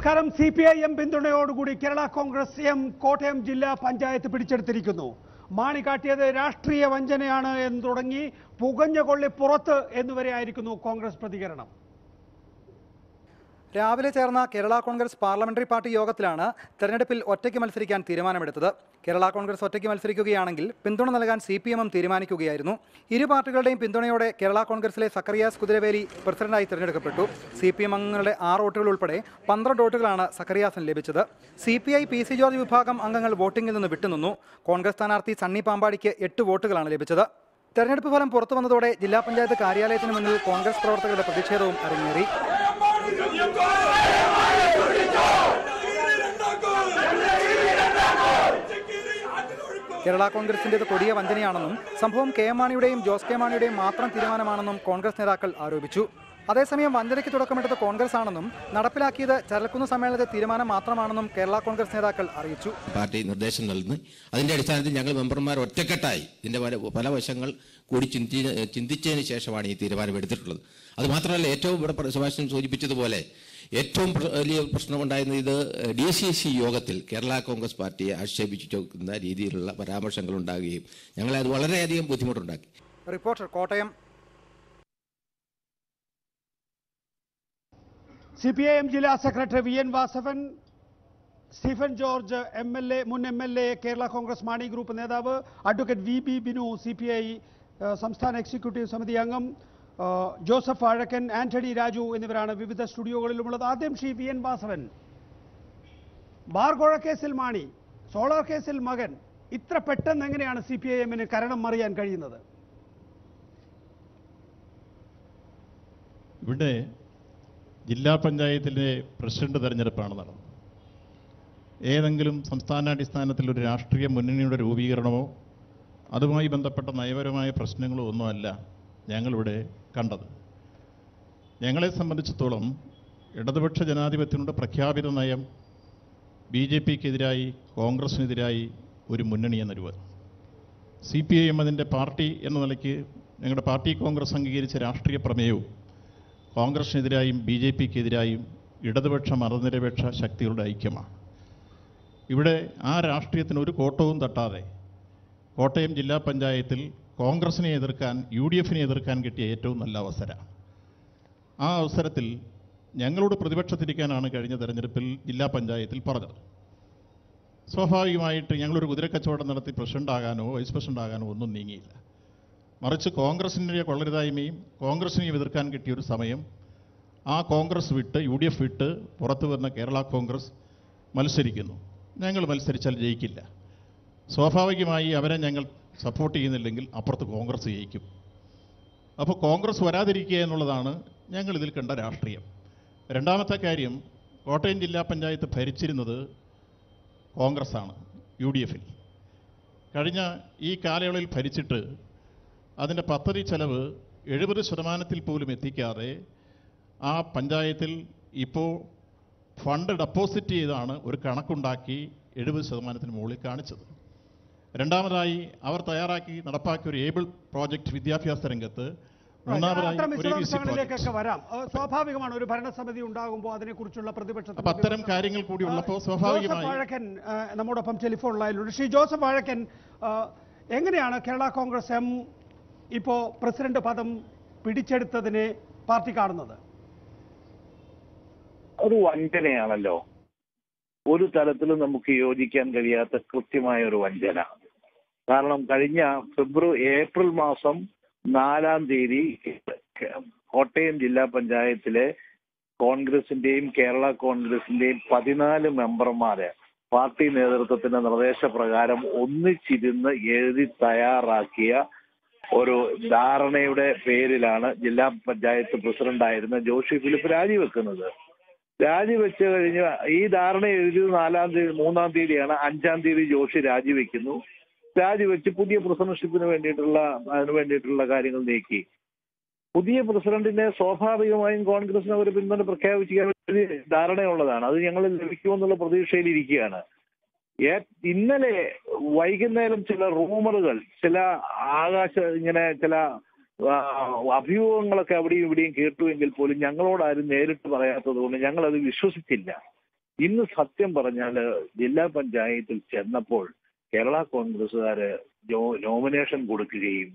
നമസ്കാരം. CPIM പിന്തുണയോടുകൂടി Kerala Congress M Kottayam ജില്ലാ പഞ്ചായത്ത് പിടിച്ചെടുത്തിരിക്കുന്നു. മാണി കാട്ടിയത് രാഷ്ട്രീയ വഞ്ചനയാണ് എന്ന് തുടങ്ങി പുകഞ്ഞ കൊള്ളി പുറത്ത് എന്നുവരെ ആയിരിക്കുന്നു കോൺഗ്രസ് പ്രതികരണം. രാവിലെ ചേർന്ന കേരള കോൺഗ്രസ് പാർലമെന്ററി പാർട്ടി യോഗത്തിലാണ് തെരഞ്ഞെടുപ്പിൽ ഒറ്റയ്ക്ക് മത്സരിക്കാൻ തീരുമാനമെടുത്തത്. കേരള കോൺഗ്രസ് ഒറ്റയ്ക്ക് മത്സരിക്കുകയാണെങ്കിൽ പിന്തുണ നൽകാൻ CPM തീരുമാനിക്കുകയായിരുന്നു. ഇരു പാർട്ടികളുടെയും പിന്തുണയോടെ കേരള കോൺഗ്രസിലെ സക്കറിയാസ് കുതിരവേലി പ്രസിഡന്റായി തിരഞ്ഞെടുക്കപ്പെട്ടു. CPM അംഗങ്ങളുടെ 6 വോട്ടുകൾ ഉൾപ്പെടെ 12 വോട്ടുകളാണ് സക്കറിയാസിന് ലഭിച്ചത്. CPI PC ജോർജ് വിഭാഗം അംഗങ്ങൾ വോട്ടിംഗിൽ നിന്ന് വിട്ടുനിന്നു. കോൺഗ്രസ് സ്ഥാനാർത്ഥി സണ്ണി പാമ്പാടിക്ക് 8 വോട്ടുകളാണ് ലഭിച്ചത്. തെരഞ്ഞെടുപ്പ് ഫലം പുറത്തു വന്നതോടെ ജില്ലാ പഞ്ചായത്ത് കാര്യാലയത്തിന് മുന്നിൽ കോൺഗ്രസ് പ്രവർത്തകരുടെ പ്രതിഷേധവും അരങ്ങേറി. കേരള കോൺഗ്രസിന്റേത് കൊടിയ വഞ്ചനയാണെന്നും സംഭവം KM മാണിയുടെയും ജോസ് കെ മാണിയുടെയും മാത്രം തീരുമാനമാണെന്നും കോൺഗ്രസ് നേതാക്കൾ ആരോപിച്ചു. അതേസമയം വഞ്ചനയ്ക്ക് തുടക്കമിട്ടത് കോൺഗ്രസ് ആണെന്നും നടപ്പിലാക്കിയത് ചരൽക്കുന്ന് സമ്മേളനത്തെ തീരുമാനം മാത്രമാണെന്നും കേരള കോൺഗ്രസ് നേതാക്കൾ അറിയിച്ചു. പാർട്ടി നിർദ്ദേശം നൽകുന്നു. അതിന്റെ അടിസ്ഥാനത്തിൽ ഞങ്ങൾ മെമ്പർമാർ ഒറ്റക്കെട്ടായി ഇതിന്റെ പല വശങ്ങൾ കൂടി ചിന്തിച്ചതിന് ശേഷമാണ് ഈ തീരുമാനം എടുത്തിട്ടുള്ളത്. അതുമാത്രമല്ല, ഏറ്റവും ഇവിടെ സുഭാഷൻ സൂചിപ്പിച്ചതുപോലെ ഏറ്റവും വലിയ പ്രശ്നമുണ്ടായിരുന്നത് ഇത് DCC യോഗത്തിൽ കേരള കോൺഗ്രസ് പാർട്ടിയെ ആക്ഷേപിക്കുന്ന രീതിയിലുള്ള പരാമർശങ്ങൾ ഉണ്ടാകുകയും ഞങ്ങളെ അത് വളരെയധികം ബുദ്ധിമുട്ടുണ്ടാക്കി. റിപ്പോർട്ടർ കോട്ടയം. CPIM ജില്ലാ secretary VN Vasavan, Stephen George മുൻ MLA, കേരള കോൺഗ്രസ് മാണി ഗ്രൂപ്പ് നേതാവ്, അഡ്വക്കേറ്റ് VB ബിനു CPI സംസ്ഥാന എക്സിക്യൂട്ടീവ് സമിതി അംഗം, ജോസഫ് വാഴക്കൻ, ആന്റണി രാജു എന്നിവരാണ് വിവിധ സ്റ്റുഡിയോകളിലുമുള്ളത്. ആദ്യം ശ്രീ VN വാസവൻ, ബാർകോഴ കേസിൽ മാണി, സോളാർ കേസിൽ മകൻ, ഇത്ര പെട്ടെന്ന് എങ്ങനെയാണ് CPIM കരണം മറിയാൻ കഴിയുന്നത്? ഇവിടെ ജില്ലാ പഞ്ചായത്തിലെ പ്രസിഡന്റ് തെരഞ്ഞെടുപ്പാണ് നടന്നത്. ഏതെങ്കിലും സംസ്ഥാനാടിസ്ഥാനത്തിൽ ഒരു രാഷ്ട്രീയ മുന്നണിയുടെ രൂപീകരണമോ അതുമായി ബന്ധപ്പെട്ട നയപരമായ പ്രശ്നങ്ങളോ ഒന്നുമല്ല ഞങ്ങളിവിടെ കണ്ടത്. ഞങ്ങളെ സംബന്ധിച്ചിടത്തോളം ഇടതുപക്ഷ ജനാധിപത്യത്തിനുള്ള പ്രഖ്യാപിത നയം BJPക്കെതിരായി കോൺഗ്രസിനെതിരായി ഒരു മുന്നണി എന്ന രൂപം. CPIM അതിൻ്റെ പാർട്ടി എന്ന നിലയ്ക്ക് ഞങ്ങളുടെ പാർട്ടി കോൺഗ്രസ് അംഗീകരിച്ച രാഷ്ട്രീയ പ്രമേയവും കോൺഗ്രസിനെതിരായും BJPക്കെതിരായും ഇടതുപക്ഷ മതനിരപേക്ഷ ശക്തികളുടെ ഐക്യമാണ്. ഇവിടെ ആ രാഷ്ട്രീയത്തിന് ഒരു കോട്ടവും തട്ടാതെ കോട്ടയം ജില്ലാ പഞ്ചായത്തിൽ കോൺഗ്രസിനെ എതിർക്കാൻ UDFനെ എതിർക്കാൻ കിട്ടിയ ഏറ്റവും നല്ല അവസരമാണ്. ആ അവസരത്തിൽ ഞങ്ങളോട് പ്രതിപക്ഷത്തിരിക്കാനാണ് കഴിഞ്ഞ തെരഞ്ഞെടുപ്പിൽ ജില്ലാ പഞ്ചായത്തിൽ പറഞ്ഞത്. സ്വാഭാവികമായിട്ട് ഞങ്ങളൊരു കുതിരക്കച്ചവടം നടത്തി പ്രസിഡന്റ് ആകാനോ വൈസ് പ്രസിഡന്റ് ആകാനോ ഒന്നും നീങ്ങിയില്ല. മറിച്ച് കോൺഗ്രസിൻ്റെ കൊള്ളരുതായ്മയും കോൺഗ്രസിനെയും എതിർക്കാൻ കിട്ടിയൊരു സമയം ആ കോൺഗ്രസ് വിട്ട് UDF വിട്ട് പുറത്തു വന്ന കേരള കോൺഗ്രസ് മത്സരിക്കുന്നു. ഞങ്ങൾ മത്സരിച്ചാൽ ജയിക്കില്ല. സ്വാഭാവികമായി അവരെ ഞങ്ങൾ സപ്പോർട്ട് ചെയ്യുന്നില്ലെങ്കിൽ അപ്പുറത്ത് കോൺഗ്രസ് ജയിക്കും. അപ്പോൾ കോൺഗ്രസ് വരാതിരിക്കുക എന്നുള്ളതാണ് ഞങ്ങളിതിൽ കണ്ട രാഷ്ട്രീയം. രണ്ടാമത്തെ കാര്യം, കോട്ടയം ജില്ലാ പഞ്ചായത്ത് ഭരിച്ചിരുന്നത് കോൺഗ്രസ്സാണ് UDFൽ. കഴിഞ്ഞ ഈ കാലയളവിൽ ഭരിച്ചിട്ട് അതിൻ്റെ പദ്ധതി ചെലവ് 70% പോലും എത്തിക്കാതെ ആ പഞ്ചായത്തിൽ ഇപ്പോൾ ഫണ്ട് ഡെപ്പോസിറ്റ് ചെയ്താണ് ഒരു കണക്കുണ്ടാക്കി 70% മുകളിൽ കാണിച്ചത്. രണ്ടാമതായി അവർ തയ്യാറാക്കി നടപ്പാക്കിയ ഒരു ഏബിൾ പ്രോജക്റ്റ് വിദ്യാഭ്യാസ രംഗത്ത്, മൂന്നാമതായി വരാം. സ്വാഭാവികമാണ്, ഒരു ഭരണസമിതി ഉണ്ടാകുമ്പോൾ അതിനെക്കുറിച്ചുള്ള പ്രതിപക്ഷ അത്തരം കാര്യങ്ങൾ കൂടി ഉള്ളപ്പോൾ സ്വാഭാവികമായി. വാഴക്കൻ നമ്മോടൊപ്പം ടെലിഫോൺ ലൈനിലുണ്ട്. ശ്രീ ജോസഫ് വാഴക്കൻ, എങ്ങനെയാണ് കേരള കോൺഗ്രസ് എം ഇപ്പോൾ പ്രസിഡന്റ് പദം പിടിച്ചെടുത്തതിനെ പാർട്ടി കാണുന്നത്? ഒരു വഞ്ചനയാണല്ലോ. ഒരു തരത്തിലും നമുക്ക് യോജിക്കാൻ കഴിയാത്ത കൃത്യമായ ഒരു വഞ്ചന. കാരണം കഴിഞ്ഞ ഏപ്രിൽ മാസം 4-ാം തീയതി കോട്ടയം ജില്ലാ പഞ്ചായത്തിലെ കോൺഗ്രസിന്റെയും കേരള കോൺഗ്രസിന്റെയും 14 മെമ്പർമാരെ പാർട്ടി നേതൃത്വത്തിന്റെ നിർദ്ദേശപ്രകാരം ഒന്നിച്ചിരുന്ന് എഴുതി തയ്യാറാക്കിയ ഒരു ധാരണയുടെ പേരിലാണ് ജില്ലാ പഞ്ചായത്ത് പ്രസിഡന്റായിരുന്ന ജോഷി ഫിലിപ്പ് രാജിവെക്കുന്നത്. രാജിവെച്ച് കഴിഞ്ഞ് ഈ ധാരണ എഴുതിയത് 3-ാം തീയതിയാണ്. 5-ാം തീയതി ജോഷി രാജിവെക്കുന്നു. രാജിവെച്ച് പുതിയ പ്രസിഡന്റ്ഷിപ്പിന് വേണ്ടിയിട്ടുള്ള കാര്യങ്ങൾ നീക്കി. പുതിയ പ്രസിഡന്റിനെ സ്വാഭാവികമായും കോൺഗ്രസിന് ഒരു പിന്തുണ പ്രഖ്യാപിക്കാൻ വേണ്ടി ധാരണയുള്ളതാണ്. അത് ഞങ്ങൾ ലഭിക്കുമെന്നുള്ള പ്രതീക്ഷയിലിരിക്കുകയാണ്. ഇന്നലെ വൈകുന്നേരം ചില റൂമറുകൾ, ചില ചില അഭ്യൂഹങ്ങളൊക്കെ അവിടെയും ഇവിടെയും കേട്ടുവെങ്കിൽ പോലും ഞങ്ങളോടാരും നേരിട്ട് പറയാത്തത് കൊണ്ട് ഞങ്ങളത് വിശ്വസിച്ചില്ല. ഇന്ന് സത്യം പറഞ്ഞാൽ ജില്ലാ പഞ്ചായത്തിൽ ചെന്നപ്പോൾ കേരള കോൺഗ്രസ്സുകാര് നോമിനേഷൻ കൊടുക്കുകയും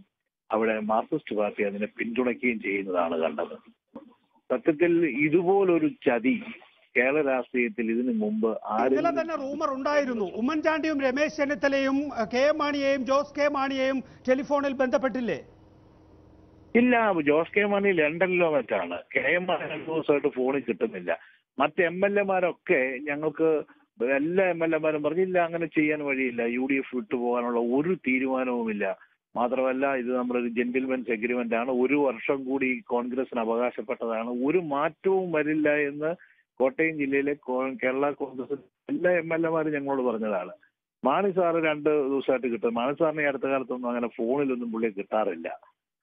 അവിടെ മാർക്സിസ്റ്റ് പാർട്ടി അതിനെ പിന്തുണയ്ക്കുകയും ചെയ്യുന്നതാണ് കണ്ടത്. സത്യത്തിൽ ഇതുപോലൊരു ചതി കേരള രാഷ്ട്രീയത്തിൽ ഇതിനു മുമ്പ് ഇന്നലെ തന്നെ റൂമർ ഉണ്ടായിരുന്നു. ഉമ്മൻചാണ്ടിയും രമേശ് ചെന്നിത്തലയും കെ എം മാണിയെയും ജോസ് കെ മാണിയെയും ടെലിഫോണിൽ ബന്ധപ്പെട്ടില്ലേ? ഇല്ല, ജോസ് കെ മാണി ലണ്ടനിലോ മറ്റാണ്. കെ എം മാണി 2 ദിവസമായിട്ട് ഫോണിൽ കിട്ടുന്നില്ല. മറ്റ് MLA-മാരൊക്കെ ഞങ്ങൾക്ക് എല്ലാ MLA-മാരും പറഞ്ഞില്ല, അങ്ങനെ ചെയ്യാൻ വഴിയില്ല, UDF വിട്ടുപോകാനുള്ള ഒരു തീരുമാനവുമില്ല. മാത്രമല്ല ഇത് നമ്മുടെ ഒരു ജെന്റിൽമെൻസ് എഗ്രിമെന്റ് ആണ്, 1 വർഷം കൂടി കോൺഗ്രസിന് അവകാശപ്പെട്ടതാണ്, ഒരു മാറ്റവും വരില്ല എന്ന് കോട്ടയം ജില്ലയിലെ കേരള കോൺഗ്രസ് എല്ലാ MLA-മാരും ഞങ്ങളോട് പറഞ്ഞതാണ്. മാണി സാറ് 2 ദിവസമായിട്ട് കിട്ടും. മാണി സാറിനെ അടുത്ത കാലത്തൊന്നും അങ്ങനെ ഫോണിലൊന്നും പുള്ളി കിട്ടാറില്ല.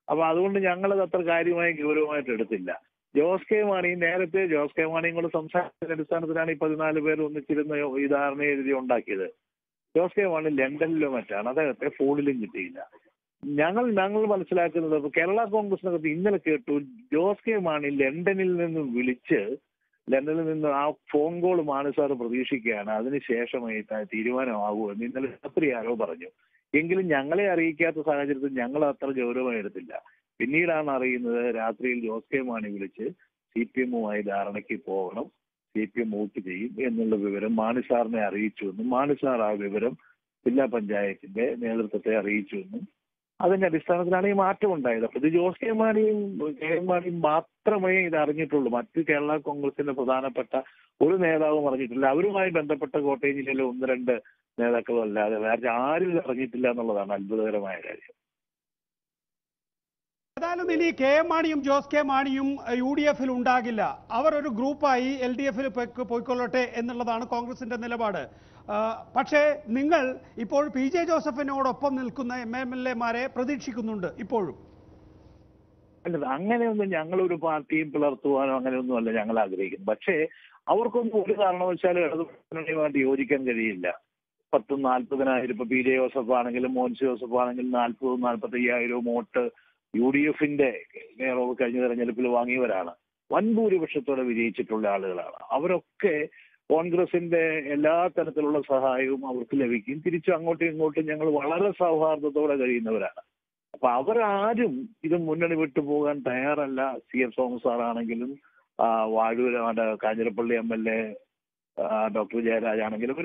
അപ്പൊ അതുകൊണ്ട് ഞങ്ങളത് അത്ര കാര്യമായി ഗൗരവമായിട്ട് എടുത്തില്ല. ജോസ് കെ മാണി നേരത്തെ ജോസ് കെ മാണിയും കൂടെ സംസാരത്തിന്റെ അടിസ്ഥാനത്തിലാണ് ഈ 14 പേർ ഒന്നിച്ചിരുന്ന് ഈ ധാരണ എഴുതി ഉണ്ടാക്കിയത്. ജോസ് കെ മാണി ലണ്ടനിലോ മറ്റാണ്, അദ്ദേഹത്തെ ഫോണിലും കിട്ടിയില്ല. ഞങ്ങൾ മനസ്സിലാക്കുന്നത് കേരള കോൺഗ്രസിനകത്ത് ഇന്നലെ കേട്ടു ജോസ് കെ മാണി ലണ്ടനിൽ നിന്ന് വിളിച്ച് ലണ്ടനിൽ നിന്ന് ആ ഫോൺ കോൾ മാണി സാറ് പ്രതീക്ഷിക്കുകയാണ്, അതിനുശേഷമായി തീരുമാനമാകുമെന്ന് ഇന്നലെ രാത്രി ആരോ പറഞ്ഞു. എങ്കിലും ഞങ്ങളെ അറിയിക്കാത്ത സാഹചര്യത്തിൽ ഞങ്ങൾ അത്ര ഗൗരവമായി എടുത്തില്ല. പിന്നീടാണ് അറിയുന്നത് രാത്രിയിൽ ജോസ് കെ മാണി വിളിച്ച് CPM-മായി ധാരണയ്ക്ക് പോകണം, CPM വോട്ട് ചെയ്യും എന്നുള്ള വിവരം മാണി സാറിനെ അറിയിച്ചുവെന്നും മാണി സാർ ആ വിവരം ജില്ലാ പഞ്ചായത്തിന്റെ നേതൃത്വത്തെ അറിയിച്ചുവെന്നും അതിന്റെ അടിസ്ഥാനത്തിലാണ് ഈ മാറ്റം ഉണ്ടായത്. അപ്പൊ ഇത് ജോസ് കെ മാണിയും കെ എം മാണിയും മാത്രമേ ഇത് അറിഞ്ഞിട്ടുള്ളൂ. മറ്റ് കേരള കോൺഗ്രസിന്റെ പ്രധാനപ്പെട്ട ഒരു നേതാവും അറിഞ്ഞിട്ടില്ല. അവരുമായി ബന്ധപ്പെട്ട കോട്ടയം ജില്ലയിലെ 1-2 നേതാക്കളും അല്ലാതെ വേറെ ആരും ഇത് അറിഞ്ഞിട്ടില്ല എന്നുള്ളതാണ് അത്ഭുതകരമായ കാര്യം. ഏതായാലും ഇനി കെ എം മാണിയും ജോസ് കെ മാണിയും UDF-ൽ ഉണ്ടാകില്ല, അവർ ഒരു ഗ്രൂപ്പായി LDF-ൽ പോയിക്കൊള്ളട്ടെ എന്നുള്ളതാണ് കോൺഗ്രസിന്റെ നിലപാട്. പക്ഷേ നിങ്ങൾ ഇപ്പോൾ PJ ജോസഫിനോടൊപ്പം നിൽക്കുന്ന MLA-മാരെ പ്രതീക്ഷിക്കുന്നുണ്ട് ഇപ്പോഴും? അല്ല, അങ്ങനെയൊന്നും ഞങ്ങളൊരു പാർട്ടിയും പിളർത്തുവാനോ അങ്ങനെയൊന്നും അല്ല ഞങ്ങൾ ആഗ്രഹിക്കുന്നത്. പക്ഷേ അവർക്കൊന്നും ഒരു കാരണവശാലും ഇടതുമുന്നണിയുമായിട്ട് യോജിക്കാൻ കഴിയില്ല. 10-40,000 ഇപ്പൊ PJ ജോസഫ് ആണെങ്കിലും മോൻസി ജോസഫ് ആണെങ്കിലും 40,000-45,000 വോട്ട് UDF-ന്റെ നേതാവ് കഴിഞ്ഞ തെരഞ്ഞെടുപ്പിൽ വാങ്ങിയവരാണ്. വൻ ഭൂരിപക്ഷത്തോടെ വിജയിച്ചിട്ടുള്ള ആളുകളാണ്. അവരൊക്കെ കോൺഗ്രസിന്റെ എല്ലാ തരത്തിലുള്ള സഹായവും അവർക്ക് ലഭിക്കും. തിരിച്ചു അങ്ങോട്ടും ഇങ്ങോട്ടും ഞങ്ങൾ വളരെ സൗഹാർദ്ദത്തോടെ കഴിയുന്നവരാണ്. അപ്പൊ അവരാരും ഇത് മുന്നണി വിട്ടുപോകാൻ തയ്യാറല്ല. CF തോമസ് സാറാണെങ്കിലും വാഴൂർ കാഞ്ഞിരപ്പള്ളി MLA ഡോക്ടർ ജയരാജ് ആണെങ്കിലും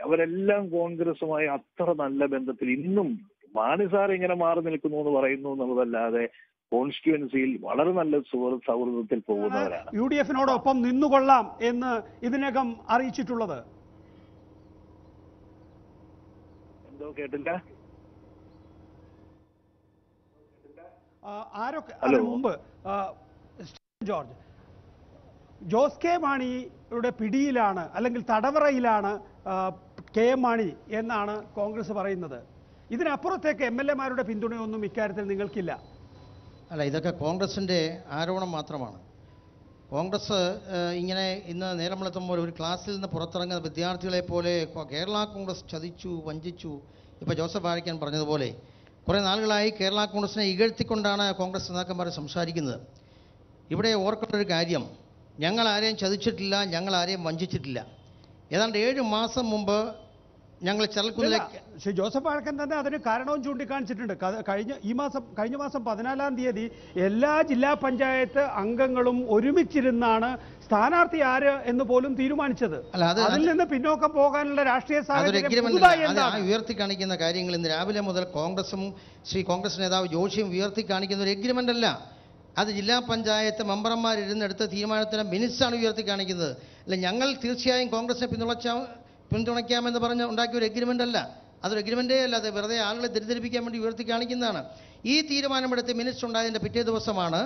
അവരെല്ലാം കോൺഗ്രസുമായി അത്ര നല്ല ബന്ധത്തിൽ ഇന്നും മാണി സാർ ഇങ്ങനെ മാറി നിൽക്കുന്നു എന്ന് പറയുന്നു എന്നുള്ളതല്ലാതെ കോൺസ്റ്റിറ്റ്യുവൻസിയിൽ വളരെ നല്ല സൗഹൃദത്തിൽ പോകുന്നവരാണ്. UDF-നോടൊപ്പം നിന്നുകൊള്ളാം എന്ന് ഇതിനകം അറിയിച്ചിട്ടുള്ളത് എന്തോ കേട്ടില്ല. ആരൊക്കെ അതിനു മുമ്പ് ജോർജ് ജോസ് കെ മാണിയുടെ പിടിയിലാണ് അല്ലെങ്കിൽ തടവറയിലാണ് കെ എം മാണി എന്നാണ് കോൺഗ്രസ് പറയുന്നത്. ഇതിനപ്പുറത്തേക്ക് MLA-മാരുടെ പിന്തുണയൊന്നും ഇക്കാര്യത്തിൽ നിങ്ങൾക്കില്ല? അല്ല, ഇതൊക്കെ കോൺഗ്രസിൻ്റെ ആരോപണം മാത്രമാണ്. കോൺഗ്രസ് ഇങ്ങനെ ഇന്ന് നേരം വെളുത്തുമ്പോൾ ഒരു ക്ലാസ്സിൽ നിന്ന് പുറത്തിറങ്ങുന്ന വിദ്യാർത്ഥികളെ പോലെ കേരള കോൺഗ്രസ് ചതിച്ചു, വഞ്ചിച്ചു, ഇപ്പോൾ ജോസഫ് വാഴക്കൻ പറഞ്ഞതുപോലെ കുറേ നാളുകളായി കേരള കോൺഗ്രസിനെ ഇകഴ്ത്തിക്കൊണ്ടാണ് കോൺഗ്രസ് നേതാക്കന്മാർ സംസാരിക്കുന്നത്. ഇവിടെ ഓർക്കേണ്ട ഒരു കാര്യം, ഞങ്ങൾ ആരെയും ചതിച്ചിട്ടില്ല, ഞങ്ങൾ ആരെയും വഞ്ചിച്ചിട്ടില്ല. ഏതാണ്ട് 7 മാസം മുമ്പ് ഞങ്ങൾ ചെറുക്കുന്നിലേക്ക് ശ്രീ ജോസഫ് വാഴക്കൻ തന്നെ അതിന് കാരണവും ചൂണ്ടിക്കാണിച്ചിട്ടുണ്ട്. കഴിഞ്ഞ മാസം 14-ാം തീയതി എല്ലാ ജില്ലാ പഞ്ചായത്ത് അംഗങ്ങളും ഒരുമിച്ചിരുന്നാണ് സ്ഥാനാർത്ഥി ആര് എന്ന് പോലും തീരുമാനിച്ചത്. അതിൽ നിന്ന് പിന്നോക്കം പോകാനുള്ള രാഷ്ട്രീയ സാഹചര്യം ഉയർത്തി കാണിക്കുന്ന കാര്യങ്ങൾ ഇന്ന് രാവിലെ മുതൽ കോൺഗ്രസും കോൺഗ്രസ് നേതാവ് ജോഷിയും ഉയർത്തി കാണിക്കുന്ന ഒരു എഗ്രിമെന്റ് അല്ല. അത് ജില്ലാ പഞ്ചായത്ത് മെമ്പർമാരിരുന്നെടുത്ത തീരുമാനത്തിന് മിനിറ്റ്സാണ് ഉയർത്തി കാണിക്കുന്നത്. അല്ല, ഞങ്ങൾ തീർച്ചയായും കോൺഗ്രസിനെ പിന്തുണയ്ക്കാമെന്ന് പറഞ്ഞ് ഉണ്ടാക്കിയ ഒരു എഗ്രിമെൻ്റ് അല്ല, അതൊരു എഗ്രിമെൻ്റേ അല്ല. അത് വെറുതെ ആളുകളെ തെറ്റിദ്ധരിപ്പിക്കാൻ വേണ്ടി ഉയർത്തി കാണിക്കുന്നതാണ്. ഈ തീരുമാനമെടുത്ത് മിനിറ്റ്സ് ഉണ്ടായതിൻ്റെ പിറ്റേ ദിവസമാണ്